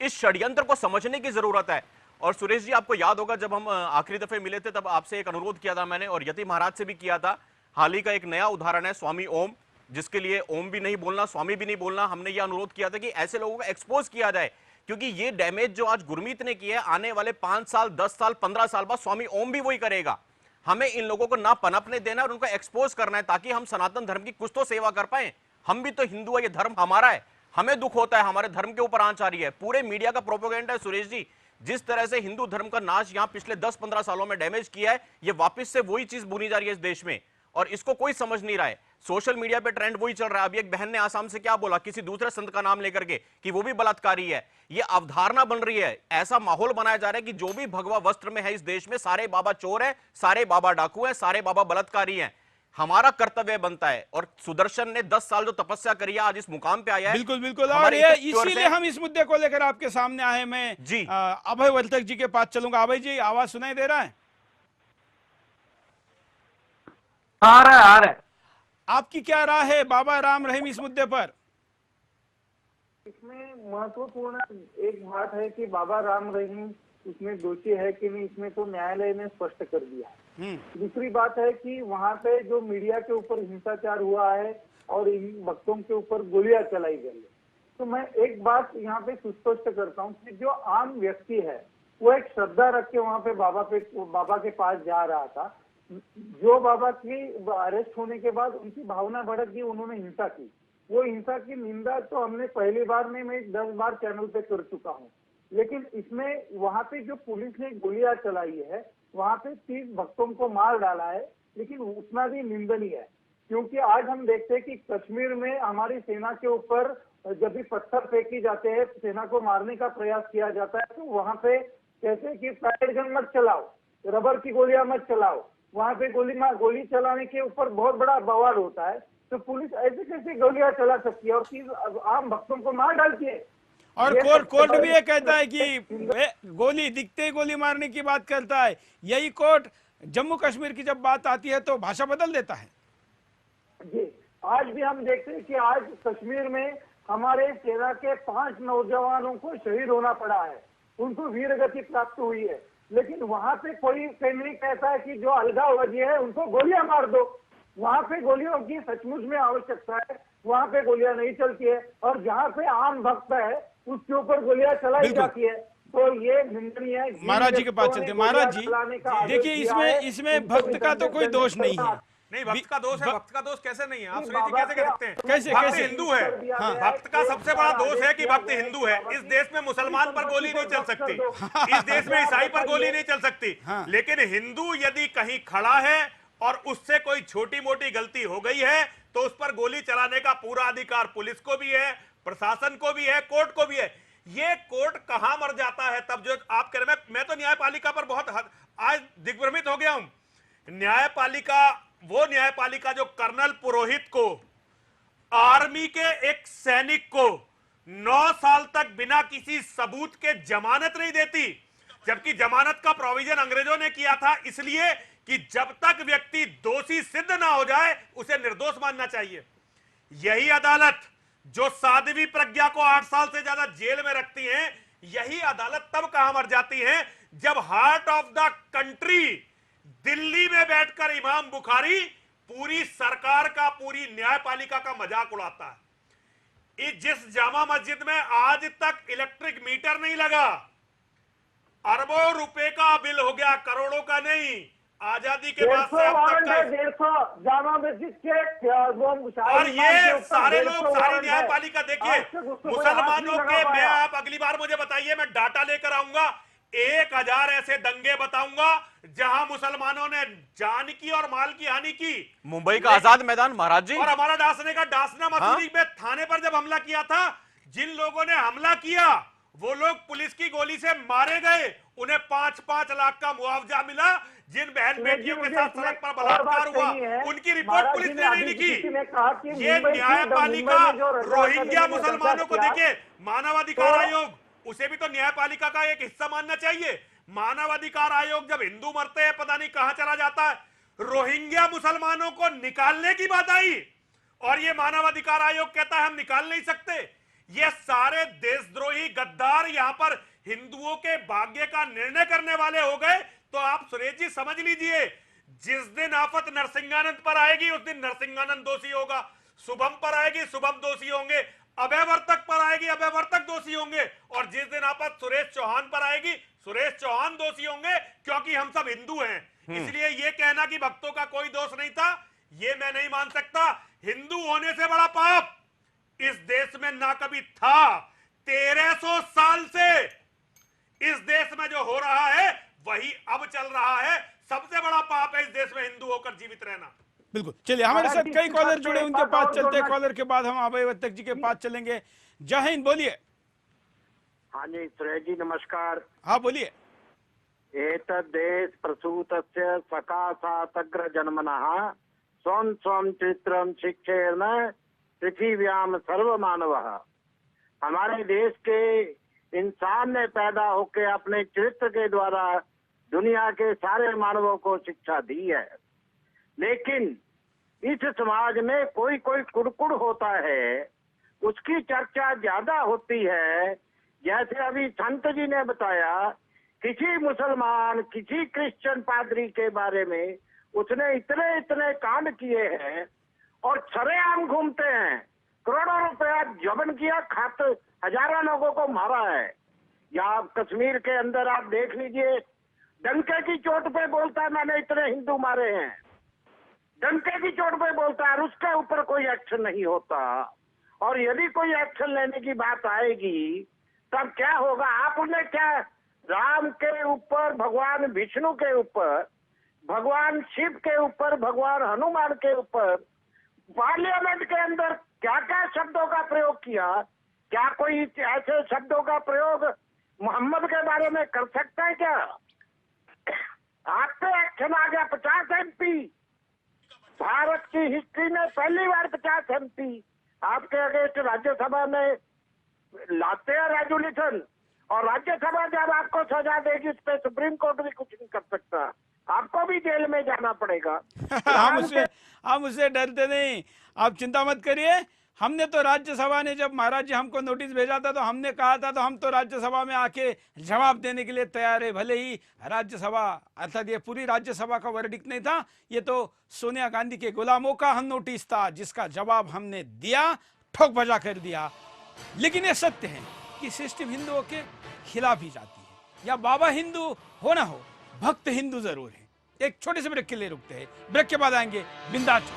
इस षड्यंत्र को समझने की जरूरत है। और सुरेश जी, आपको याद होगा जब हम आखिरी दफे मिले थे तब आपसे एक अनुरोध किया था मैंने, और यति महाराज से भी किया था। हाल ही का एक नया उदाहरण है स्वामी ओम, जिसके लिए ओम भी नहीं बोलना, स्वामी भी नहीं बोलना। हमने यह अनुरोध किया था कि ऐसे लोगों को एक्सपोज किया जाए, क्योंकि ये डैमेज जो आज गुरमीत ने किया है, आने वाले 5 साल, 10 साल, 15 साल बाद स्वामी ओम भी वही करेगा। हमें इन लोगों को ना पनपने देना और उनको एक्सपोज करना है, ताकि हम सनातन धर्म की कुछ तो सेवा कर पाए। हम भी तो हिंदू है, ये धर्म हमारा है, हमें दुख होता है, हमारे धर्म के ऊपर आंच आ रही है। पूरे मीडिया का प्रोपेगेंडा है सुरेश जी। जिस तरह से हिंदू धर्म का नाश यहां पिछले 10-15 सालों में डैमेज किया है, ये वापस से वही चीज बुनी जा रही है इस देश में, और इसको कोई समझ नहीं रहा है। सोशल मीडिया पे ट्रेंड वही चल रहा है। अभी एक बहन ने आसाम से क्या बोला, किसी दूसरे संत का नाम लेकर के, कि वो भी बलात्कारी है। ये अवधारणा बन रही है, ऐसा माहौल बनाया जा रहा है कि जो भी भगवा वस्त्र में है इस देश में, सारे बाबा चोर हैं, सारे बाबा डाकू हैं, सारे बाबा बलात्कारी हैं। हमारा कर्तव्य बनता है, और सुदर्शन ने 10 साल जो तपस्या करी है, आज इस मुकाम पे आया है। बिल्कुल बिल्कुल। और ये इसीलिए हम इस मुद्दे को लेकर आपके सामने आए। मैं जी अभय वर्तक जी के पास चलूंगा। अभय जी, आवाज सुनाई दे रहा है? आ रहा है। आपकी क्या राय है बाबा राम रहीम इस मुद्दे पर? इसमें महत्वपूर्ण एक बात है कि बाबा राम रहीम इसमें दोषी है कि नहीं, इसमें तो न्यायालय ने स्पष्ट कर दिया। दूसरी बात है कि वहाँ पे जो मीडिया के ऊपर हिंसाचार हुआ है और इन वक्तों के ऊपर गोलियां चलाई गई है, तो मैं एक बात यहाँ पे सुस्पष्ट करता हूँ कि जो आम व्यक्ति है वो एक श्रद्धा रख के वहाँ पे बाबा के पास जा रहा था। जो बाबा की अरेस्ट होने के बाद उनकी भावना भड़क गई, उन्होंने हिंसा की। वो हिंसा की निंदा तो हमने पहली बार नहीं, मैं 10 बार चैनल पे कर चुका हूँ। लेकिन इसमें वहाँ पे जो पुलिस ने गोलियां चलाई है, वहाँ पे 30 भक्तों को मार डाला है, लेकिन उतना भी निंदनीय है। क्योंकि आज हम देखते हैं कि कश्मीर में हमारी सेना के ऊपर जब भी पत्थर फेंकी जाते हैं, सेना को मारने का प्रयास किया जाता है, तो वहाँ पे कहते हैं कि पैकेट गन मत चलाओ, रबर की गोलियां मत चलाओ। वहाँ पे गोली चलाने के ऊपर बहुत बड़ा बवाल होता है। तो पुलिस ऐसे कैसे गोलियां चला सकती है और 30 आम भक्तों को मार डालती है? और कोर्ट भी ये कहता है कि गोली दिखते ही गोली मारने की बात करता है। यही कोर्ट जम्मू कश्मीर की जब बात आती है तो भाषा बदल देता है। जी, आज भी हम देखते हैं कि आज कश्मीर में हमारे सेना के 5 नौजवानों को शहीद होना पड़ा है, उनको वीर गति प्राप्त हुई है। लेकिन वहाँ पे कोई नहीं कहता है कि जो अलगाववादी है उनको गोलियां मार दो। वहाँ पे गोलियों की सचमुच में आवश्यकता है, वहाँ पे गोलियां नहीं चलती है, और जहाँ पे आम भक्त है उसके ऊपर गोलियां चलाई जाती है। तो ये निंदनीय है। महाराज जी के पास चलते। महाराज जी देखिए, इसमें भक्त का तो कोई दोष नहीं है। नहीं, भक्त का दोष है। भक्त का दोष कैसे नहीं है? आप सुरेश जी कैसे कह सकते हैं? कैसे भक्त हिंदू है। भक्त का सबसे बड़ा दोष है कि भक्त हिंदू है। इस देश में मुसलमान पर गोली नहीं चल सकती, इस देश में ईसाई पर गोली नहीं चल सकती, लेकिन हिंदू यदि कहीं खड़ा है और उससे कोई छोटी मोटी गलती हो गई है तो उस पर गोली चलाने का पूरा अधिकार पुलिस को भी है, प्रशासन को भी है, कोर्ट को भी है। ये कोर्ट कहां मर जाता है तब जो आप कह रहे हैं। मैं तो न्यायपालिका पर बहुत आज दिग्भ्रमित हो गया हूं। न्यायपालिका, वो न्यायपालिका जो कर्नल पुरोहित को, आर्मी के एक सैनिक को 9 साल तक बिना किसी सबूत के जमानत नहीं देती, जबकि जमानत का प्रोविजन अंग्रेजों ने किया था इसलिए कि जब तक व्यक्ति दोषी सिद्ध ना हो जाए उसे निर्दोष मानना चाहिए। यही अदालत जो साध्वी प्रज्ञा को 8 साल से ज्यादा जेल में रखती है, यही अदालत तब कहां मर जाती है जब heart of the country Delhi में बैठकर इमाम बुखारी पूरी सरकार का, पूरी न्यायपालिका का मजाक उड़ाता है। जिस जामा मस्जिद में आज तक इलेक्ट्रिक मीटर नहीं लगा, अरबों रुपए का बिल हो गया, करोड़ों का नहीं, आजादी के बाद से अब तक का 150 जामा मस्जिद के और ये सारे लोग, सारी न्यायपालिका देखिए मुसलमानों के, मैं आप अगली बार मुझे बताइए, मैं डाटा लेकर आऊंगा, 1000 ऐसे दंगे बताऊंगा जहां मुसलमानों ने जान की और माल की हानि की। मुंबई का आजाद मैदान महाराज जी, और हमारा डासना मसूरी में थाने पर जब हमला किया था, जिन लोगों ने हमला किया वो लोग पुलिस की गोली से मारे गए, उन्हें 5-5 लाख का मुआवजा मिला। जिन बहन बेटियों के साथ सड़क पर बलात्कार हुआ उनकी रिपोर्ट पुलिस ने नहीं लिखी। ये न्यायपालिका रोहिंग्या मुसलमानों को, देखिए मानवाधिकार आयोग उसे भी तो न्यायपालिका का एक हिस्सा मानना चाहिए। मानवाधिकार आयोग जब हिंदू मरते हैं पता नहीं कहां चला जाता है, रोहिंग्या मुसलमानों को निकालने की बात आई और ये मानवाधिकार आयोग कहता है हम निकाल नहीं सकते। ये सारे देशद्रोही गद्दार यहां पर हिंदुओं के भाग्य का निर्णय करने वाले हो गए। तो आप सुरेश जी समझ लीजिए, जिस दिन आफत नरसिंहानंद पर आएगी उस दिन नरसिंहानंद दोषी होगा, शुभम पर आएगी शुभम दोषी होंगे, अभयवर्तक पर आएगी अभयवर्तक दोषी होंगे, और जिस दिन आफत सुरेश चौहान पर आएगी सुरेश चौहान दोषी होंगे, क्योंकि हम सब हिंदू हैं। इसलिए ये कहना कि भक्तों का कोई दोष नहीं था, ये मैं नहीं मान सकता। हिंदू होने से बड़ा पाप इस देश में ना कभी था। 1300 साल से इस देश में जो हो रहा है वही अब चल रहा है। सबसे बड़ा पाप है इस देश में हिंदू होकर जीवित रहना। बिल्कुल, चलिए हमारे साथ कई कॉलर जुड़े, उनके पास चलते हैं। कॉलर के बाद हम अभयवर्तक जी के पास चलेंगे। जय हिंद, बोलिए। हाँ जी सुरेश जी नमस्कार। हाँ बोलिए। एतद्देश प्रसूतस्य सकाशातग्र जन्मनः स्वं स्वं चरित्रं शिक्षेण पृथिव्याम सर्व मानवः। हमारे देश के इंसान ने पैदा होकर अपने चरित्र के द्वारा दुनिया के सारे मानवों को शिक्षा दी है, लेकिन इस समाज में कोई कोई कुड़कुड़ होता है, उसकी चर्चा ज्यादा होती है। जैसे अभी संत जी ने बताया, किसी मुसलमान, किसी क्रिश्चियन पादरी के बारे में उसने इतने इतने कांड किए हैं और सरेआम घूमते हैं, करोड़ों रुपया जबरन किया, खाते हजारों लोगों को मारा है। या कश्मीर के अंदर आप देख लीजिए, डंके की चोट पे बोलता है मैंने इतने हिंदू मारे हैं, डंके की चोट पे बोलता है और उसके ऊपर कोई एक्शन नहीं होता। और यदि कोई एक्शन लेने की बात आएगी तब क्या होगा? आपने क्या राम के ऊपर, भगवान विष्णु के ऊपर, भगवान शिव के ऊपर, भगवान हनुमान के ऊपर पार्लियामेंट के अंदर क्या क्या शब्दों का प्रयोग किया? क्या कोई ऐसे शब्दों का प्रयोग मोहम्मद के बारे में कर सकता है क्या? आप पे एक्शन आ गया 50 MP। भारत की हिस्ट्री में पहली बार 50 MP आपके अगेंस्ट राज्यसभा में लाते हैं रेजोल्यूशन, और राज्यसभा जब आपको सजा देगी उस पर सुप्रीम कोर्ट भी कुछ नहीं कर सकता, आपको भी जेल में जाना पड़ेगा। हम उससे डरते नहीं, आप चिंता मत करिए। हमने तो राज्यसभा ने जब महाराज जी हमको नोटिस भेजा था तो हमने कहा था, तो हम तो राज्यसभा में आके जवाब देने के लिए तैयार है। भले ही राज्यसभा, अर्थात ये पूरी राज्यसभा का वर्डिक्ट नहीं था, ये तो सोनिया गांधी के गुलामों का हम नोटिस था, जिसका जवाब हमने दिया, ठोक बजा कर दिया। लेकिन ये सत्य है कि सिस्टम हिंदुओं के खिलाफ ही जाती है। या बाबा हिंदू हो ना हो, भक्त हिंदू जरूर है। एक छोटे से ब्रेक के लिए रुकते हैं, ब्रेक के बाद आएंगे बिंदास।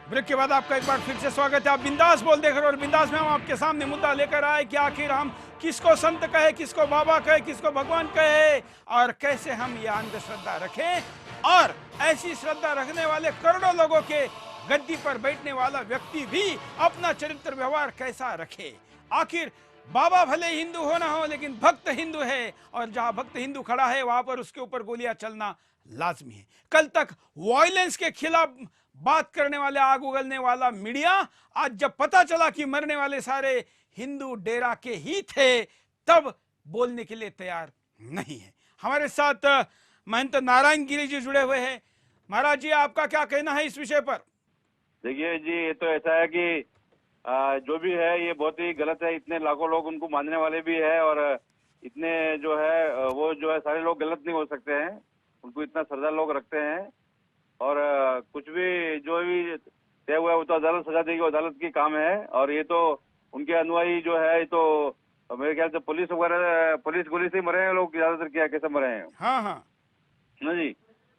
ब्रेक के बाद आपका एक बार फिर से स्वागत है। आप बिंदास बोल देख रहे हो और बिंदास में हम आपके सामने मुद्दा लेकर आए कि आखिर हम किसको संत कहे, किसको बाबा कहे, किसको भगवान कहे, और कैसे हम ये अंधश्रद्धा रखें, और ऐसी श्रद्धा रखने वाले करोड़ों लोगों के गद्दी पर बैठने वाला व्यक्ति भी अपना चरित्र व्यवहार कैसा रखे। आखिर बाबा भले हिंदू हो ना हो, लेकिन भक्त हिंदू है, और जहां भक्त हिंदू खड़ा है वहां पर उसके ऊपर गोलियां चलना लाजमी है। कल तक वायलेंस के खिलाफ बात करने वाले, आग उगलने वाला मीडिया, आज जब पता चला कि मरने वाले सारे हिंदू डेरा के ही थे, तब बोलने के लिए तैयार नहीं है। हमारे साथ महंत नारायण गिरी जी जुड़े हुए हैं। महाराज जी, आपका क्या कहना है इस विषय पर? देखिए जी, ये तो ऐसा है कि जो भी है ये बहुत ही गलत है। इतने लाखों लोग उनको मानने वाले भी है, और इतने जो है वो जो है सारे लोग गलत नहीं हो सकते हैं, उनको इतना श्रद्धा लोग रखते हैं। और कुछ भी जो भी तय हुआ है वो तो अदालत सजा देगी, अदालत की काम है। और ये तो उनके अनुयायी जो है, ये तो मेरे ख्याल से पुलिस वगैरह, पुलिस गोली से मरे हैं लोग ज्यादातर, क्या कैसे मरे हैं। हाँ हाँ ना जी।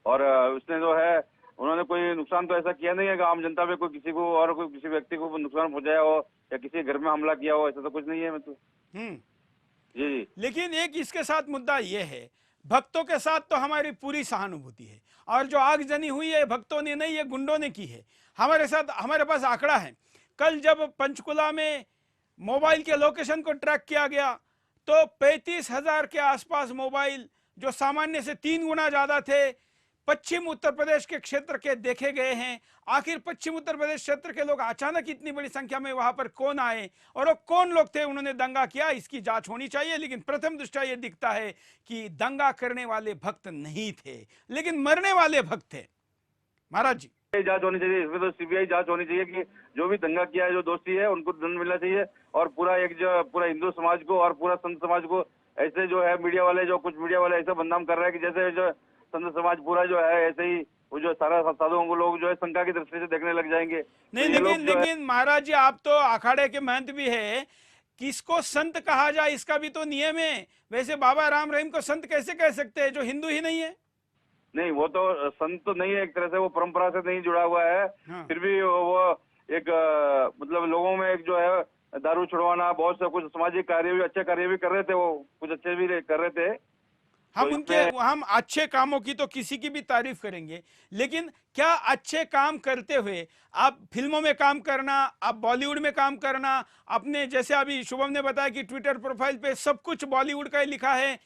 और उसने जो है, उन्होंने कोई नुकसान तो ऐसा किया नहीं है कि आम जनता पे कोई किसी को और कोई किसी व्यक्ति को नुकसान पहुंचाया हो या किसी घर में हमला किया हो, ऐसा तो कुछ नहीं है। मतलब जी जी। लेकिन एक इसके साथ मुद्दा ये है, भक्तों के साथ तो हमारी पूरी सहानुभूति है, और जो आगजनी हुई है भक्तों ने नहीं, ये गुंडों ने की है। हमारे साथ, हमारे पास आंकड़ा है, कल जब पंचकुला में मोबाइल के लोकेशन को ट्रैक किया गया तो 35,000 के आसपास मोबाइल, जो सामान्य से 3 गुना ज्यादा थे, पश्चिम उत्तर प्रदेश के क्षेत्र के देखे गए हैं। आखिर पश्चिम उत्तर प्रदेश क्षेत्र के लोग अचानक इतनी बड़ी संख्या में वहां पर कौन आए, और वो कौन लोग थे, उन्होंने दंगा किया, इसकी जांच होनी चाहिए। लेकिन प्रथम दृष्टया ये दिखता है कि दंगा करने वाले भक्त नहीं थे, लेकिन मरने वाले भक्त थे। महाराज जी, जांच होनी चाहिए, इसमें तो सीबीआई जांच होनी चाहिए कि जो भी दंगा किया है, जो दोषी है, उनको दंड मिलना चाहिए। और पूरा एक जो पूरा हिंदू समाज को और पूरा संत समाज को ऐसे जो है मीडिया वाले, जो कुछ मीडिया वाले ऐसा बदनाम कर रहे हैं कि जैसे जो संत समाज पूरा जो है ऐसे ही वो जो सारा साधुओं को लोग जो है शंका की दृष्टि से देखने लग जाएंगे। नहीं, लेकिन महाराज जी, आप तो अखाड़े के महंत भी है, किसको संत कहा जाए इसका भी तो नियम है। वैसे बाबा राम रहीम को संत कैसे कह सकते हैं जो हिंदू ही नहीं है? नहीं, वो तो संत तो नहीं है, एक तरह से वो परंपरा से नहीं जुड़ा हुआ है। हाँ। फिर भी वो एक मतलब लोगों में एक जो है दारू छुड़वाना, बहुत सा कुछ सामाजिक कार्य भी, अच्छे कार्य भी कर रहे थे, वो कुछ अच्छे भी कर रहे थे। हम अच्छे कामों की तो किसी की भी तारीफ करेंगे, लेकिन क्या अच्छे काम करते हुए आप फिल्मों में काम करना, आप बॉलीवुड में काम करना, अपने जैसे अभी शुभम ने बताया कि ट्विटर प्रोफाइल पे सब कुछ बॉलीवुड का ही लिखा है,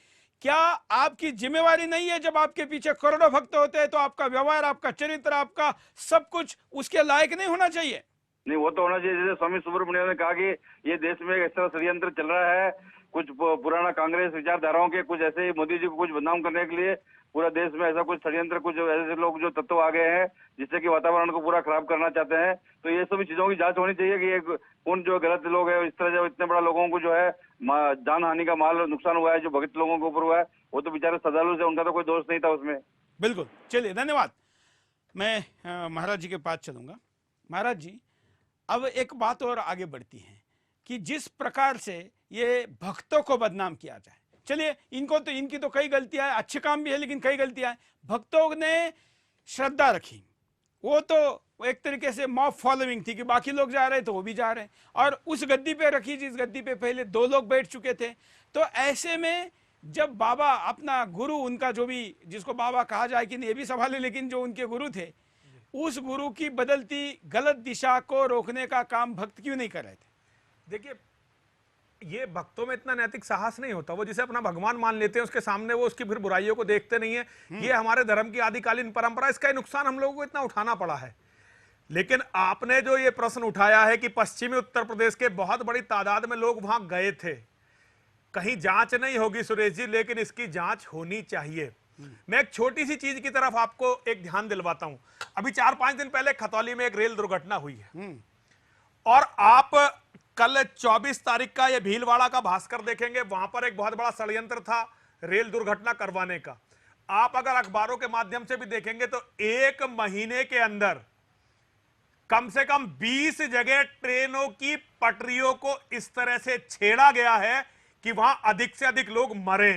क्या आपकी जिम्मेवारी नहीं है जब आपके पीछे करोड़ों भक्त होते हैं तो आपका व्यवहार, आपका चरित्र, आपका सब कुछ उसके लायक नहीं होना चाहिए? नहीं, वो तो होना चाहिए। जैसे स्वामी सुब्रमण्यम ने कहा कि ये देश में एक ऐसा षड्यंत्र चल रहा है, कुछ पुराना कांग्रेस विचारधाराओं के कुछ ऐसे ही मोदी जी को कुछ बदनाम करने के लिए पूरा देश में ऐसा कुछ षड्यंत्र, कुछ ऐसे लोग जो तत्व आ गए हैं जिससे कि वातावरण को पूरा खराब करना चाहते हैं। तो ये सभी चीजों की जांच होनी चाहिए कि ये कौन जो गलत लोग है, इस तरह जो इतने बड़ा लोगों को जो है जान हानि का माल नुकसान हुआ है, जो भगत लोगों के ऊपर हुआ है, वो तो बेचारे श्रद्धालु से, उनका तो कोई दोष नहीं था उसमें। बिल्कुल, चलिए धन्यवाद। मैं महाराज जी के पास चलूंगा। महाराज जी, अब एक बात और आगे बढ़ती है कि जिस प्रकार से ये भक्तों को बदनाम किया जाए, चलिए इनकी तो कई गलतियां हैं, अच्छे काम भी है लेकिन कई गलतियां हैं। भक्तों ने श्रद्धा रखी, वो तो एक तरीके से मॉब फॉलोइंग थी कि बाकी लोग जा रहे तो वो भी जा रहे हैं, और उस गद्दी पे रखी जिस गद्दी पे पहले 2 लोग बैठ चुके थे। तो ऐसे में जब बाबा अपना गुरु, उनका जो भी, जिसको बाबा कहा जाए कि नहीं ये भी सवाल है, लेकिन जो उनके गुरु थे, उस गुरु की बदलती गलत दिशा को रोकने का काम भक्त क्यों नहीं कर रहे थे? देखिए, ये भक्तों में इतना नैतिक साहस नहीं होता। वो जिसे अपना भगवान मान लेते हैं उसके सामने वो उसकी फिर बुराइयों को देखते नहीं है। ये हमारे धर्म की आदिकालीन परंपरा, इसका नुकसान हम लोगों को इतना उठाना पड़ा है। लेकिन आपने जो ये प्रश्न उठाया है कि पश्चिमी उत्तर प्रदेश के बहुत बड़ी तादाद में लोग वहां गए थे, कहीं जांच नहीं होगी सुरेश जी, लेकिन इसकी जांच होनी चाहिए। मैं एक छोटी सी चीज की तरफ आपको एक ध्यान दिलवाता हूं। अभी 4-5 दिन पहले खतौली में एक रेल दुर्घटना हुई है, और आप कल 24 तारीख का ये भीलवाड़ा का भास्कर देखेंगे, वहां पर एक बहुत बड़ा षड्यंत्र था रेल दुर्घटना करवाने का। आप अगर अखबारों के माध्यम से भी देखेंगे तो 1 महीने के अंदर कम से कम 20 जगह ट्रेनों की पटरियों को इस तरह से छेड़ा गया है कि वहां अधिक से अधिक लोग मरे।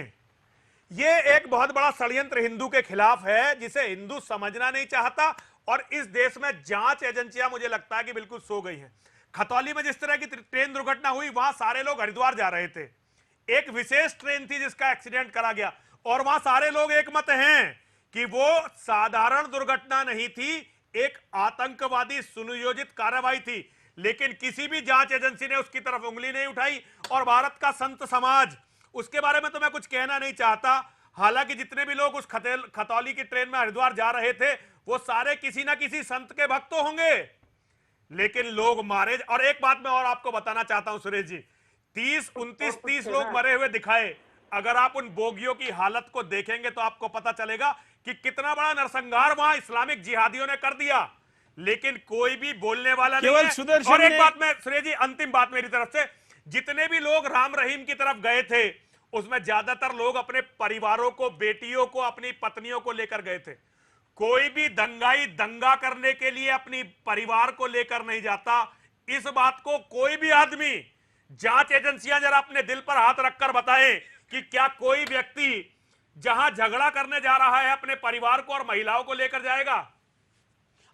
ये एक बहुत बड़ा षड्यंत्र हिंदू के खिलाफ है, जिसे हिंदू समझना नहीं चाहता, और इस देश में जांच एजेंसियां मुझे लगता है कि बिल्कुल सो गई हैं। खतौली में जिस तरह की ट्रेन दुर्घटना हुई, वहां सारे लोग हरिद्वार जा रहे थे, एक विशेष ट्रेन थी जिसका एक्सीडेंट करा गया, और वहां सारे लोग एक मत हैं कि वो साधारण दुर्घटना नहीं थी, एक आतंकवादी सुनियोजित कार्रवाई थी। लेकिन किसी भी जांच एजेंसी ने उसकी तरफ उंगली नहीं उठाई, और भारत का संत समाज, उसके बारे में तो मैं कुछ कहना नहीं चाहता। हालांकि जितने भी लोग उस खतौली की ट्रेन में हरिद्वार जा रहे थे वो सारे किसी ना किसी संत के भक्त होंगे, लेकिन लोग मारे। और एक बात मैं और आपको बताना चाहता हूं सुरेश जी, 30 लोग मरे हुए दिखाए। अगर आप उन बोगियों की हालत को देखेंगे तो आपको पता चलेगा कि कितना बड़ा नरसंहार वहां इस्लामिक जिहादियों ने कर दिया, लेकिन कोई भी बोलने वाला नहीं है। और एक बात मैं सुरेश जी, अंतिम बात मेरी तरफ से, जितने भी लोग राम रहीम की तरफ गए थे उसमें ज्यादातर लोग अपने परिवारों को, बेटियों को, अपनी पत्नियों को लेकर गए थे। कोई भी दंगाई दंगा करने के लिए अपनी परिवार को लेकर नहीं जाता। इस बात को कोई भी आदमी, जांच एजेंसियां जरा अपने दिल पर हाथ रखकर बताएं कि क्या कोई व्यक्ति जहां झगड़ा करने जा रहा है अपने परिवार को और महिलाओं को लेकर जाएगा?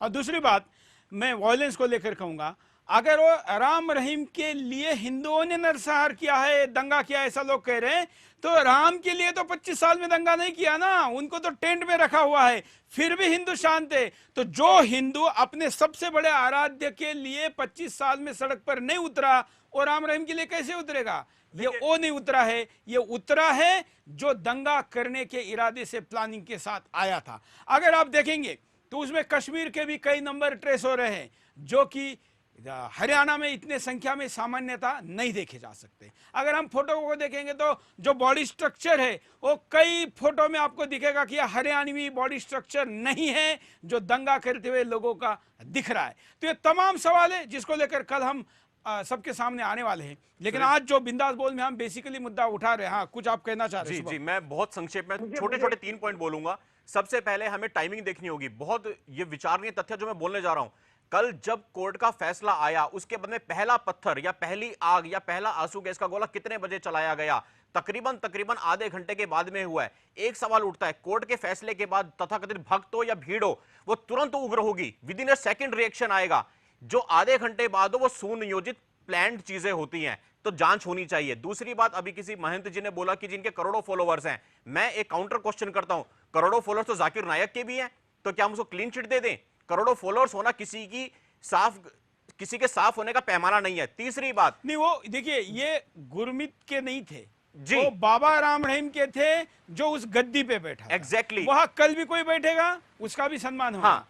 और दूसरी बात मैं वायलेंस को लेकर कहूंगा, अगर वो राम रहीम के लिए हिंदुओं ने नरसंहार किया है, दंगा किया, ऐसा लोग कह रहे हैं, तो राम के लिए तो 25 साल में दंगा नहीं किया ना, उनको तो टेंट में रखा हुआ है, फिर भी हिंदू शांत है। तो जो हिंदू अपने सबसे बड़े आराध्य के लिए 25 साल में सड़क पर नहीं उतरा, और राम रहीम के लिए कैसे उतरेगा? ये वो नहीं उतरा है, ये उतरा है जो दंगा करने के इरादे से, प्लानिंग के साथ आया था। अगर आप देखेंगे तो उसमें कश्मीर के भी कई नंबर ट्रेस हो रहे हैं, जो कि हरियाणा में इतने संख्या में सामान्यता नहीं देखे जा सकते। अगर हम फोटो को देखेंगे तो जो बॉडी स्ट्रक्चर है वो कई फोटो में आपको दिखेगा कि यह हरियाणवी बॉडी स्ट्रक्चर नहीं है जो दंगा करते हुए लोगों का दिख रहा है। तो ये तमाम सवाल है जिसको लेकर कल हम सबके सामने आने वाले हैं, लेकिन आज जो बिंदास बोल में हम बेसिकली मुद्दा उठा रहे हैं। हाँ, कुछ आप कहना चाह रहे हैं? जी, मैं बहुत संक्षेप में छोटे-छोटे 3 पॉइंट बोलूंगा। सबसे पहले हमें टाइमिंग देखनी होगी। बहुत ये विचारणीय तथ्य जो मैं बोलने जा रहा हूं, कल जब कोर्ट का फैसला आया उसके बाद में पहला पत्थर या पहली आग या पहला आंसू गैस का गोला कितने बजे चलाया गया, तकरीबन आधे घंटे के बाद में हुआ है। एक सवाल उठता है, कोर्ट के फैसले के बाद तथाकथित भक्त हो या भीड़ हो, वो तुरंत उग्र होगी, with in a second reaction आएगा। जो आधे घंटे बाद हो वो सुनियोजित प्लान्ड चीजें होती हैं तो जांच होनी चाहिए। दूसरी बात, अभी किसी महंत जी ने बोला कि जिनके करोड़ों फॉलोअर्स हैं, मैं एक काउंटर क्वेश्चन करता हूं, करोड़ों फॉलोअर्स तो जाकिर नायक के भी हैं, तो क्या हम उसको क्लीन चिट दे दें? करोड़ों फॉलोअर्स होना किसी के साफ होने का पैमाना नहीं है। तीसरी बात, नहीं, वो देखिए ये गुरमीत के नहीं थे जी, वो बाबा राम रहीम के थे जो उस गद्दी पे बैठा। एग्जैक्टली, वहां कल भी कोई बैठेगा उसका भी सम्मान होगा। हाँ,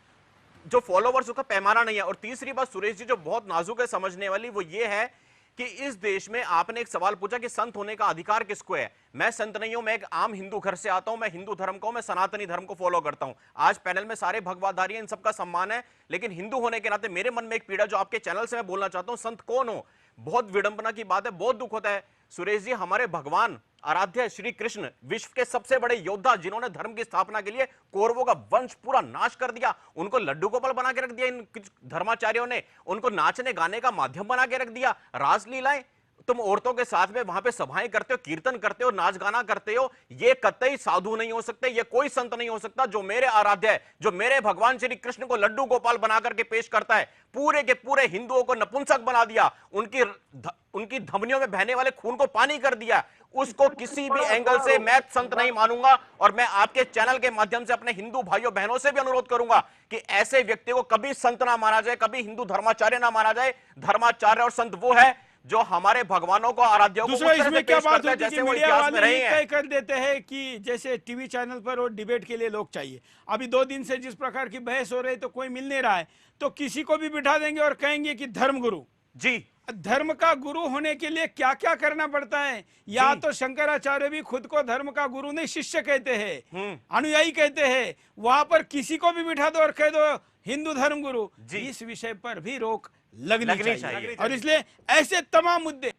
जो फॉलोवर्स उसका पैमाना नहीं है। और तीसरी बात सुरेश जी जो बहुत नाजुक है समझने वाली, वो ये है कि इस देश में आपने एक सवाल पूछा कि संत होने का अधिकार किसको है। मैं संत नहीं हूं, मैं एक आम हिंदू घर से आता हूं, मैं हिंदू धर्म को, मैं सनातनी धर्म को फॉलो करता हूं। आज पैनल में सारे भगवाधारी हैं, इन सबका सम्मान है, लेकिन हिंदू होने के नाते मेरे मन में एक पीड़ा जो आपके चैनल से मैं बोलना चाहता हूं, संत कौन हो। बहुत विडंबना की बात है, बहुत दुख होता है सुरेश जी, हमारे भगवान आराध्य श्री कृष्ण विश्व के सबसे बड़े योद्धा, जिन्होंने धर्म की स्थापना के लिए कौरवों का वंश पूरा नाश कर दिया, उनको लड्डू गोपाल बना के रख दिया इन धर्माचार्यों ने, उनको नाचने गाने का माध्यम बना के रख दिया। रासलीलाएं तुम औरतों के साथ में वहां पे सभाएं करते हो, कीर्तन करते हो, नाच गाना करते हो, ये कतई साधु नहीं हो सकते, ये कोई संत नहीं हो सकता जो मेरे आराध्य है, जो मेरे भगवान श्री कृष्ण को लड्डू गोपाल बना करके पेश करता है, पूरे के पूरे हिंदुओं को नपुंसक बना दिया, उनकी धमनियों में बहने वाले खून को पानी कर दिया, उसको किसी भी एंगल से मैं संत नहीं मानूंगा। और मैं आपके चैनल के माध्यम से अपने हिंदू भाइयों बहनों से भी अनुरोध करूंगा कि ऐसे व्यक्ति को कभी संत ना माना जाए, कभी हिंदू धर्माचार्य ना माना जाए। धर्माचार्य और संत वो है जो हमारे भगवानों को, आराध्यों को दूसरा इसमें क्या बात होती है कि मीडिया वाले रहे तय कर देते हैं कि जैसे टीवी चैनल पर और डिबेट के लिए लोग चाहिए। अभी 2 दिन से जिस प्रकार की बहस हो रही है तो कोई मिल नहीं रहा है, तो किसी को भी बिठा देंगे और कहेंगे कि धर्म गुरु। जी, धर्म का गुरु होने के लिए क्या क्या करना पड़ता है। या तो शंकराचार्य भी खुद को धर्म का गुरु नहीं शिष्य कहते हैं, अनुयायी कहते हैं, वहां पर किसी को भी बिठा दो और कह दो हिंदू धर्म गुरु। इस विषय पर भी रोक लगनी चाहिए। और इसलिए ऐसे तमाम मुद्दे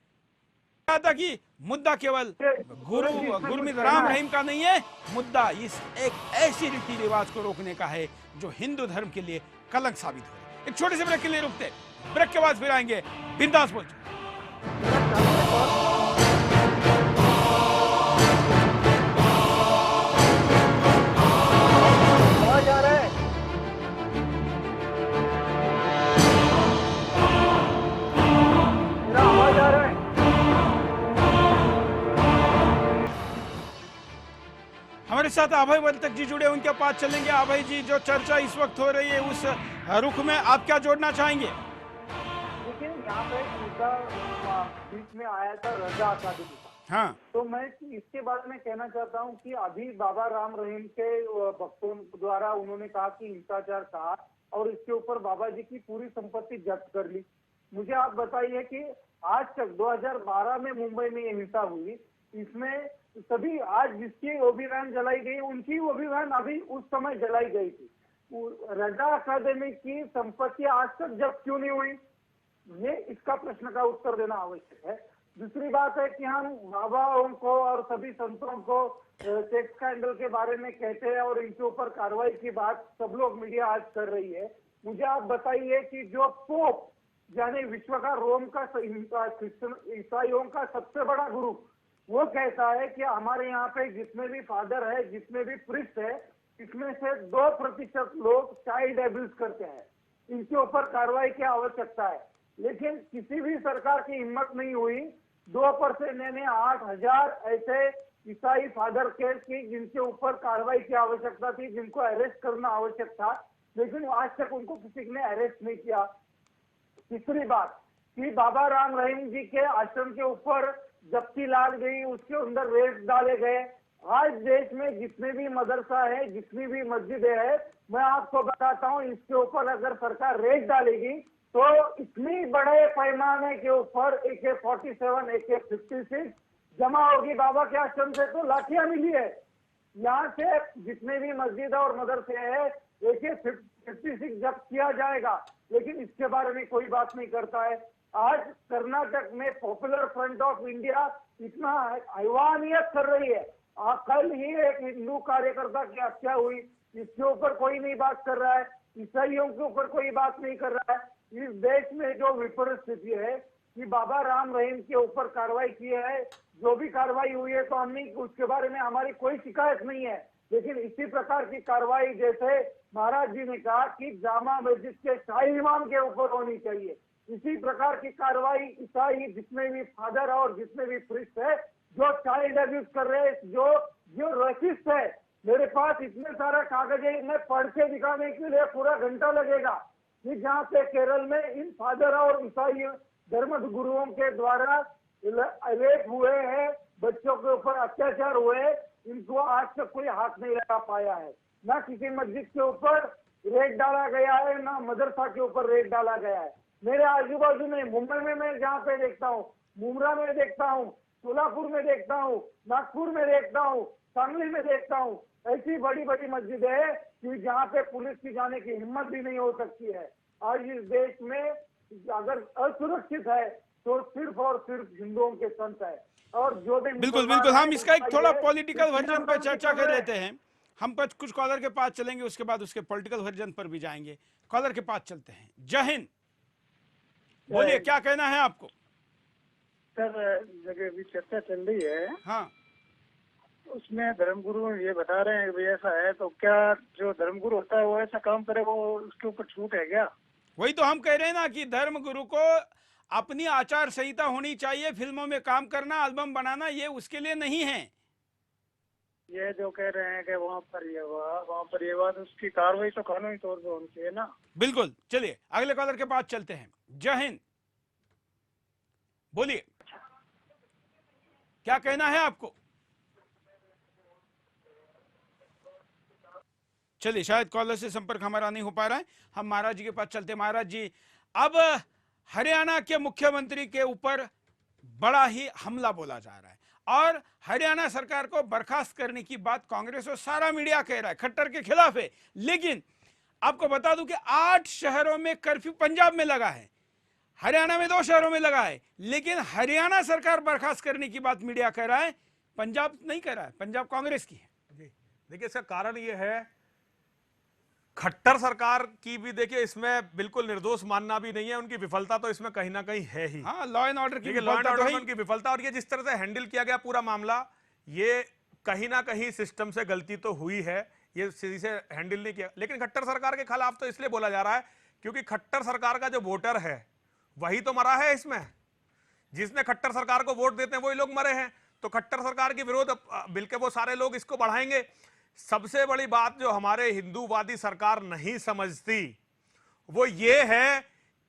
था कि मुद्दा केवल गुरमीत राम रहीम का नहीं है, मुद्दा इस एक ऐसी रीति रिवाज को रोकने का है जो हिंदू धर्म के लिए कलंक साबित हो। एक छोटे से ब्रेक के लिए रुकते, ब्रेक के बाद फिर आएंगे बिंदास बोल। हमारे साथ अभय वर्तक जी जुड़े, उनके पास चलेंगे। अभय जी, जो चर्चा इस वक्त हो रही है उस रुख में आप क्या जोड़ना चाहेंगे? लेकिन यहाँ पे मुद्दा बीच में आया था रजा अकादमी का। हाँ, तो मैं इसके बारे में कहना चाहता हूँ कि अभी बाबा राम रहीम के भक्तों द्वारा उन्होंने कहा कि हिंसाचार कहा और इसके ऊपर बाबा जी की पूरी संपत्ति जब्त कर ली। मुझे आप बताइए कि आज तक 2012 में मुंबई में ये हिंसा हुई, इसमें सभी आज जिसकी ओबी वैन जलाई गई उनकी ओबी वैन अभी उस समय जलाई गई थी। रजा अकादमी की संपत्ति आज तक जब्त क्यों नहीं हुई, ये इसका प्रश्न का उत्तर देना आवश्यक है। दूसरी बात है कि हम बाबाओं को और सभी संतों को सेक्स स्कैंडल के बारे में कहते हैं और इनके ऊपर कार्रवाई की बात सब लोग मीडिया आज कर रही है। मुझे आप बताइए कि जो पोप यानी विश्व का रोम का ईसाइयों का सबसे बड़ा गुरु, वो कहता है कि हमारे यहाँ पे जितने भी फादर है, जितने भी प्रिस्ट है, इसमें से 2% लोग चाइल्ड एब्यूज करते हैं, इनके ऊपर कार्रवाई की आवश्यकता है। लेकिन किसी भी सरकार की हिम्मत नहीं हुई 2% यानी 8000 ऐसे ईसाई फादर केस की जिनके ऊपर कार्रवाई की आवश्यकता थी, जिनको अरेस्ट करना आवश्यक था, लेकिन आज तक उनको किसी ने अरेस्ट नहीं किया। तीसरी बात कि बाबा राम रहीम जी के आश्रम के ऊपर जब्ती लाद गई, उसके अंदर रेट डाले गए। आज देश में जितने भी मदरसा है, जितनी भी मस्जिदें है, मैं आपको बताता हूँ इसके ऊपर अगर सरकार रेट डालेगी तो इतनी बड़े पैमाने के ऊपर AK-47 AK-56 जमा होगी बाबा के आश्रम से, तो लाठियां मिली है। यहाँ से जितने भी मस्जिद और मदरसे है AK-56 जब्त किया जाएगा, लेकिन इसके बारे में कोई बात नहीं करता है। आज कर्नाटक में पॉपुलर फ्रंट ऑफ इंडिया इतना हैवानियत कर रही है। कल ही एक हिंदू कार्यकर्ता की हत्या हुई, इसके ऊपर कोई नहीं बात कर रहा है, ईसाइयों के ऊपर कोई बात नहीं कर रहा है। इस देश में जो विपरीत स्थिति है कि बाबा राम रहीम के ऊपर कार्रवाई की है, जो भी कार्रवाई हुई है तो हमने उसके बारे में हमारी कोई शिकायत नहीं है, लेकिन इसी प्रकार की कार्रवाई जैसे महाराज जी ने कहा कि जामा मस्जिद के शाही इमाम के ऊपर होनी चाहिए, इसी प्रकार की कार्रवाई ईसाई जितने भी फादर और जितने भी प्रीस्ट है जो चाइल्ड अब्यूज कर रहे हैं, जो रसिस्ट है, मेरे पास इतने सारा कागज है, मैं पढ़ के दिखाने के लिए पूरा घंटा लगेगा कि जहाँ पे केरल में इन फादर और ईसाई धर्म गुरुओं के द्वारा रेप हुए हैं, बच्चों के ऊपर अत्याचार हुए, इनको आज तक कोई हाथ नहीं लगा पाया है। ना किसी मस्जिद के ऊपर रेट डाला गया है, ना मदरसा के ऊपर रेट डाला गया है। मेरे आजू बाजू में मुंबई में मैं जहाँ पे देखता हूँ, मुंब्रा में देखता हूँ, सोलापुर में देखता हूँ, नागपुर में देखता हूँ, सांगली में देखता हूँ, ऐसी बड़ी बड़ी मस्जिदें हैं कि जहाँ पे पुलिस की जाने की हिम्मत भी नहीं हो सकती है। आज इस देश में अगर असुरक्षित है तो सिर्फ और सिर्फ हिंदुओं के संत है। और जो भी बिल्कुल बिल्कुल, हम इसका एक थोड़ा पॉलिटिकल वर्जन पर चर्चा कर लेते हैं। हम कुछ कॉलर के पास चलेंगे, उसके बाद उसके पॉलिटिकल वर्जन पर भी जाएंगे। कॉलर के पास चलते हैं। जय हिंद, बोलिए क्या कहना है आपको? सर, जगह अभी चर्चा चल रही है, हाँ, उसमें धर्मगुरु ये बता रहे हैं कि भाई ऐसा है, तो क्या जो धर्मगुरु होता है वो ऐसा काम करे, वो उसके ऊपर छूट है क्या? वही तो हम कह रहे हैं ना कि धर्म गुरु को अपनी आचार संहिता होनी चाहिए। फिल्मों में काम करना, एल्बम बनाना, ये उसके लिए नहीं है। ये जो कह रहे हैं कि वहाँ पर ये हुआ, तो उसकी कार्रवाई तो कानूनी तौर पर होनी चाहिए ना। बिल्कुल, चलिए अगले कॉलर के पास चलते हैं। जय हिंद, बोलिए क्या कहना है आपको? चलिए, शायद कॉलर से संपर्क हमारा नहीं हो पा रहा है। हम महाराज जी के पास चलते हैं। महाराज जी, अब हरियाणा के मुख्यमंत्री के ऊपर बड़ा ही हमला बोला जा रहा है और हरियाणा सरकार को बर्खास्त करने की बात कांग्रेस और सारा मीडिया कह रहा है, खट्टर के खिलाफ है। लेकिन आपको बता दूं कि 8 शहरों में कर्फ्यू पंजाब में लगा है, हरियाणा में 2 शहरों में लगा है, लेकिन हरियाणा सरकार बर्खास्त करने की बात मीडिया कह रहा है, पंजाब नहीं कह रहा है। पंजाब कांग्रेस की है। देखिए, इसका कारण ये है, खट्टर सरकार की भी देखिए इसमें बिल्कुल निर्दोष मानना भी नहीं है, उनकी विफलता तो इसमें कहीं ना कहीं है ही। हाँ, लॉ एंड ऑर्डर की लॉ एंड ऑर्डर उनकी विफलता, और ये जिस तरह से हैंडल किया गया पूरा मामला, ये कहीं ना कहीं सिस्टम से गलती तो हुई है, ये सीधी से हैंडल नहीं किया। लेकिन खट्टर सरकार के खिलाफ तो इसलिए बोला जा रहा है क्योंकि खट्टर सरकार का जो वोटर है वही तो मरा है इसमें। जिसने खट्टर सरकार को वोट देते हैं वही लोग मरे हैं, तो खट्टर सरकार के विरोध मिलकर वो सारे लोग इसको बढ़ाएंगे। सबसे बड़ी बात जो हमारे हिंदूवादी सरकार नहीं समझती वो ये है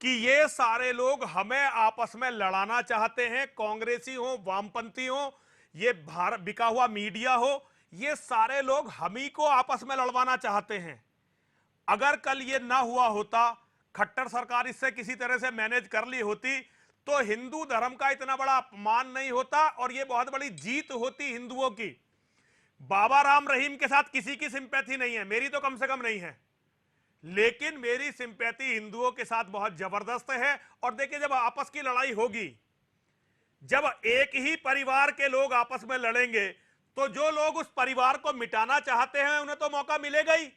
कि ये सारे लोग हमें आपस में लड़ाना चाहते हैं। कांग्रेसी हो, वामपंथी हो, ये भारत बिका हुआ मीडिया हो, ये सारे लोग हम ही को आपस में लड़वाना चाहते हैं। अगर कल ये ना हुआ होता, खट्टर सरकार इससे किसी तरह से मैनेज कर ली होती, तो हिंदू धर्म का इतना बड़ा अपमान नहीं होता और ये बहुत बड़ी जीत होती हिंदुओं की। बाबा राम रहीम के साथ किसी की सिंपैथी नहीं है, मेरी तो कम से कम नहीं है, लेकिन मेरी सिंपैथी हिंदुओं के साथ बहुत जबरदस्त है। और देखिए, जब आपस की लड़ाई होगी, जब एक ही परिवार के लोग आपस में लड़ेंगे, तो जो लोग उस परिवार को मिटाना चाहते हैं उन्हें तो मौका मिलेगा ही।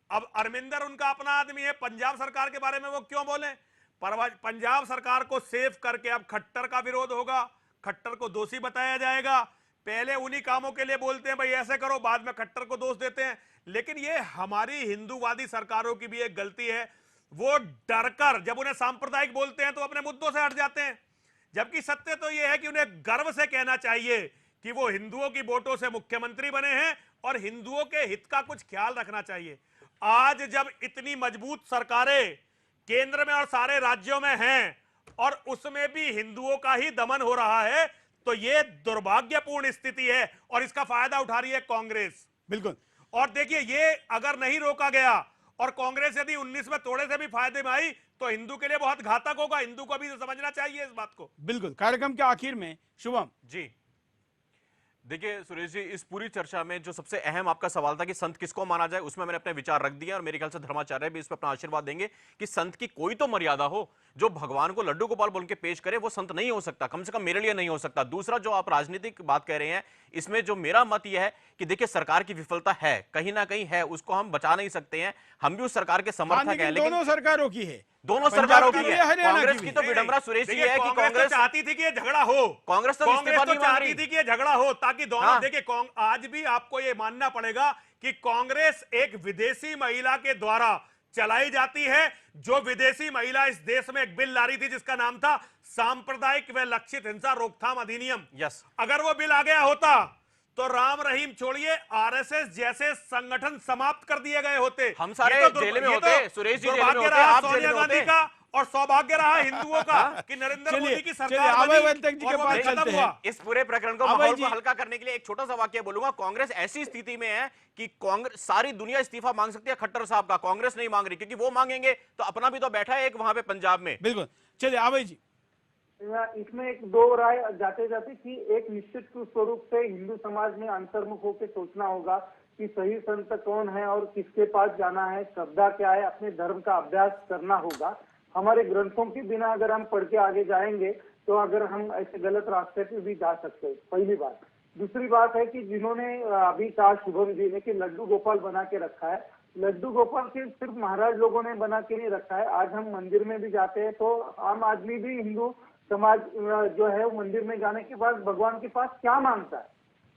अब अरविंदर उनका अपना आदमी है, पंजाब सरकार के बारे में वो क्यों बोले? पंजाब सरकार को सेफ करके अब खट्टर का विरोध होगा, खट्टर को दोषी बताया जाएगा। पहले उन्हीं कामों के लिए बोलते हैं भाई ऐसे करो, बाद में खट्टर को दोष देते हैं। लेकिन ये हमारी हिंदूवादी सरकारों की भी एक गलती है, वो डरकर जब उन्हें सांप्रदायिक बोलते हैं तो अपने मुद्दों से हट जाते हैं, जबकि सत्य तो ये है कि उन्हें गर्व से कहना चाहिए कि वो हिंदुओं की वोटों से मुख्यमंत्री बने हैं और हिंदुओं के हित का कुछ ख्याल रखना चाहिए। आज जब इतनी मजबूत सरकारें केंद्र में और सारे राज्यों में हैं और उसमें भी हिंदुओं का ही दमन हो रहा है, तो ये दुर्भाग्यपूर्ण स्थिति है और इसका फायदा उठा रही है कांग्रेस। बिल्कुल। और देखिए, ये अगर नहीं रोका गया और कांग्रेस यदि 19 में थोड़े से भी फायदे में आई तो हिंदू के लिए बहुत घातक होगा। हिंदू को भी समझना चाहिए इस बात को। बिल्कुल। कार्यक्रम के आखिर में शुभम जी, देखिए सुरेश जी, इस पूरी चर्चा में जो सबसे अहम आपका सवाल था कि संत किसको माना जाए, उसमें मैंने अपने विचार रख दिए और मेरे ख्याल से धर्माचार्य भी इस पर अपना आशीर्वाद देंगे कि संत की कोई तो मर्यादा हो। जो भगवान को लड्डू गोपाल बोल के पेश करे वो संत नहीं हो सकता, कम से कम मेरे लिए नहीं हो सकता। दूसरा, जो आप राजनीतिक बात कह रहे हैं, इसमें जो मेरा मत यह है कि देखिए सरकार की विफलता है, कहीं ना कहीं है, उसको हम बचा नहीं सकते हैं, हम भी उस सरकार के समर्थक हैं। लेकिन दोनों सरकारों की है, दोनों सरकारों की है। हरियाणा कांग्रेस की तो विडंबना सुरेश जी है कि कांग्रेस चाहती थी कि ये झगड़ा हो, कांग्रेस तो चाहती थी कि ये झगड़ा हो ताकि दोनों देखिए। आज भी आपको ये मानना पड़ेगा कि कांग्रेस एक विदेशी महिला के द्वारा चलाई जाती है। जो विदेशी महिला इस देश में एक बिल ला रही थी जिसका नाम था सांप्रदायिक व लक्षित हिंसा रोकथाम अधिनियम, यस, अगर वो बिल आ गया होता तो राम रहीम छोड़िए आरएसएस जैसे संगठन समाप्त कर दिए गए होते। हम सारे जेल में होते, सुरेश जी जेल में होते, दुर्भाग्य रहा आप जेल सोनिया में गांधी होते। का और सौभाग्य रहा हिंदुओं का कि नरेंद्र मोदी की सरकार बनी और वो भी खत्म हुआ। इस पूरे प्रकरण को माहौल को हल्का करने के लिए एक छोटा सा वाक्य बोलूंगा। कांग्रेस ऐसी स्थिति में है कि कांग्रेस सारी दुनिया इस्तीफा मांग सकती है खट्टर साहब का, कांग्रेस नहीं मांग रही, क्योंकि वो मांगेंगे तो अपना भी तो बैठा है एक वहां पे पंजाब में। बिल्कुल, चलिए आवे जी। इसमें एक दो राय जाते जाते कि एक निश्चित स्वरूप से हिंदू समाज में अंतर्मुख होकर सोचना होगा कि सही संत कौन है और किसके पास जाना है, श्रद्धा क्या है, अपने धर्म का अभ्यास करना होगा। हमारे ग्रंथों के बिना अगर हम पढ़ के आगे जाएंगे तो अगर हम ऐसे गलत रास्ते पे भी जा सकते हैं, पहली बात। दूसरी बात है कि जिन्होंने अभी कहा शुभम जी ने कि लड्डू गोपाल बना के रखा है, लड्डू गोपाल सिर्फ महाराज लोगों ने बना के नहीं रखा है। आज हम मंदिर में भी जाते हैं तो आम आदमी भी, हिंदू समाज जो है वो मंदिर में जाने के बाद भगवान के पास क्या मांगता है।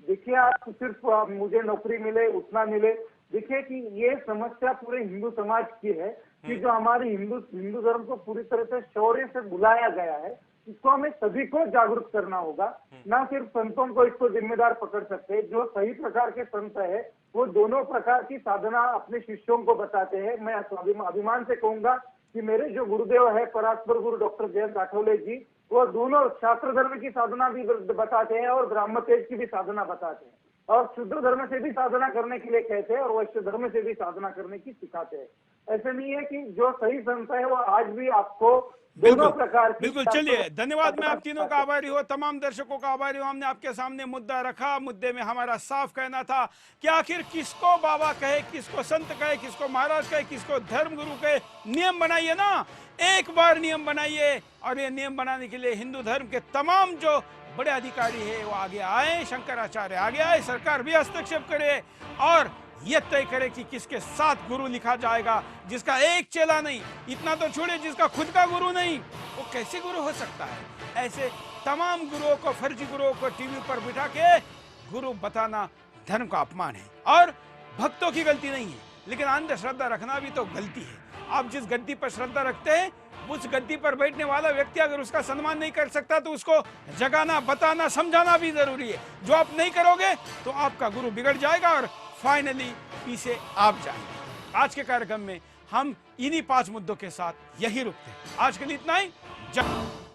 देखिए, आप सिर्फ मुझे नौकरी मिले, उतना मिले, देखिए कि ये समस्या पूरे हिंदू समाज की है कि जो हमारे हिंदू धर्म को पूरी तरह से शौर्य से बुलाया गया है, इसको हमें सभी को जागरूक करना होगा। ना सिर्फ संतों को इसको जिम्मेदार पकड़ सकते हैं। जो सही प्रकार के संत है वो दोनों प्रकार की साधना अपने शिष्यों को बताते हैं। मैं अभिमान से कहूंगा कि मेरे जो गुरुदेव है परात्पर गुरु डॉक्टर जयंत आठवले जी, वो दोनों शास्त्र धर्म की साधना भी बताते हैं और ब्राह्म तेज की भी साधना बताते हैं, और शुद्ध धर्म से भी साधना करने के लिए कहते हैं और वैश्य धर्म से भी साधना करने की सिखाते हैं। ऐसे नहीं है कि जो सही संत है वो आज भी आपको दोनों प्रकार की। बिल्कुल, चलिए, धन्यवाद। मैं आप तीनों का आभारी हूँ, तमाम दर्शकों का आभारी हूँ। हमने आपके सामने मुद्दा रखा। मुद्दे में हमारा साफ कहना था कि आखिर किसको बाबा कहे, किसको संत कहे, किसको महाराज कहे, किसको धर्म गुरु कहे। नियम बनाइए ना, एक बार नियम बनाइए, और ये नियम बनाने के लिए हिंदू धर्म के तमाम जो बड़े अधिकारी है वो आगे आए, शंकराचार्य आगे आए, सरकार भी हस्तक्षेप करे और ये तय करे कि किसके साथ गुरु लिखा जाएगा। जिसका एक चेला नहीं, इतना तो छोड़िए, जिसका खुद का गुरु नहीं, वो कैसे गुरु हो सकता है। ऐसे तमाम गुरुओं को, फर्जी गुरुओं को टीवी पर बिठा के गुरु बताना धर्म का अपमान है और भक्तों की गलती नहीं है, लेकिन अंधश्रद्धा रखना भी तो गलती है। आप जिस गद्दी पर श्रद्धा रखते हैं, उस गद्दी पर बैठने वाला व्यक्ति अगर उसका सम्मान नहीं कर सकता तो उसको जगाना, बताना, समझाना भी जरूरी है। जो आप नहीं करोगे तो आपका गुरु बिगड़ जाएगा और फाइनली पीछे आप जाएंगे। आज के कार्यक्रम में हम इन्हीं 5 मुद्दों के साथ यही रुकते हैं। आज के लिए इतना ही। जय।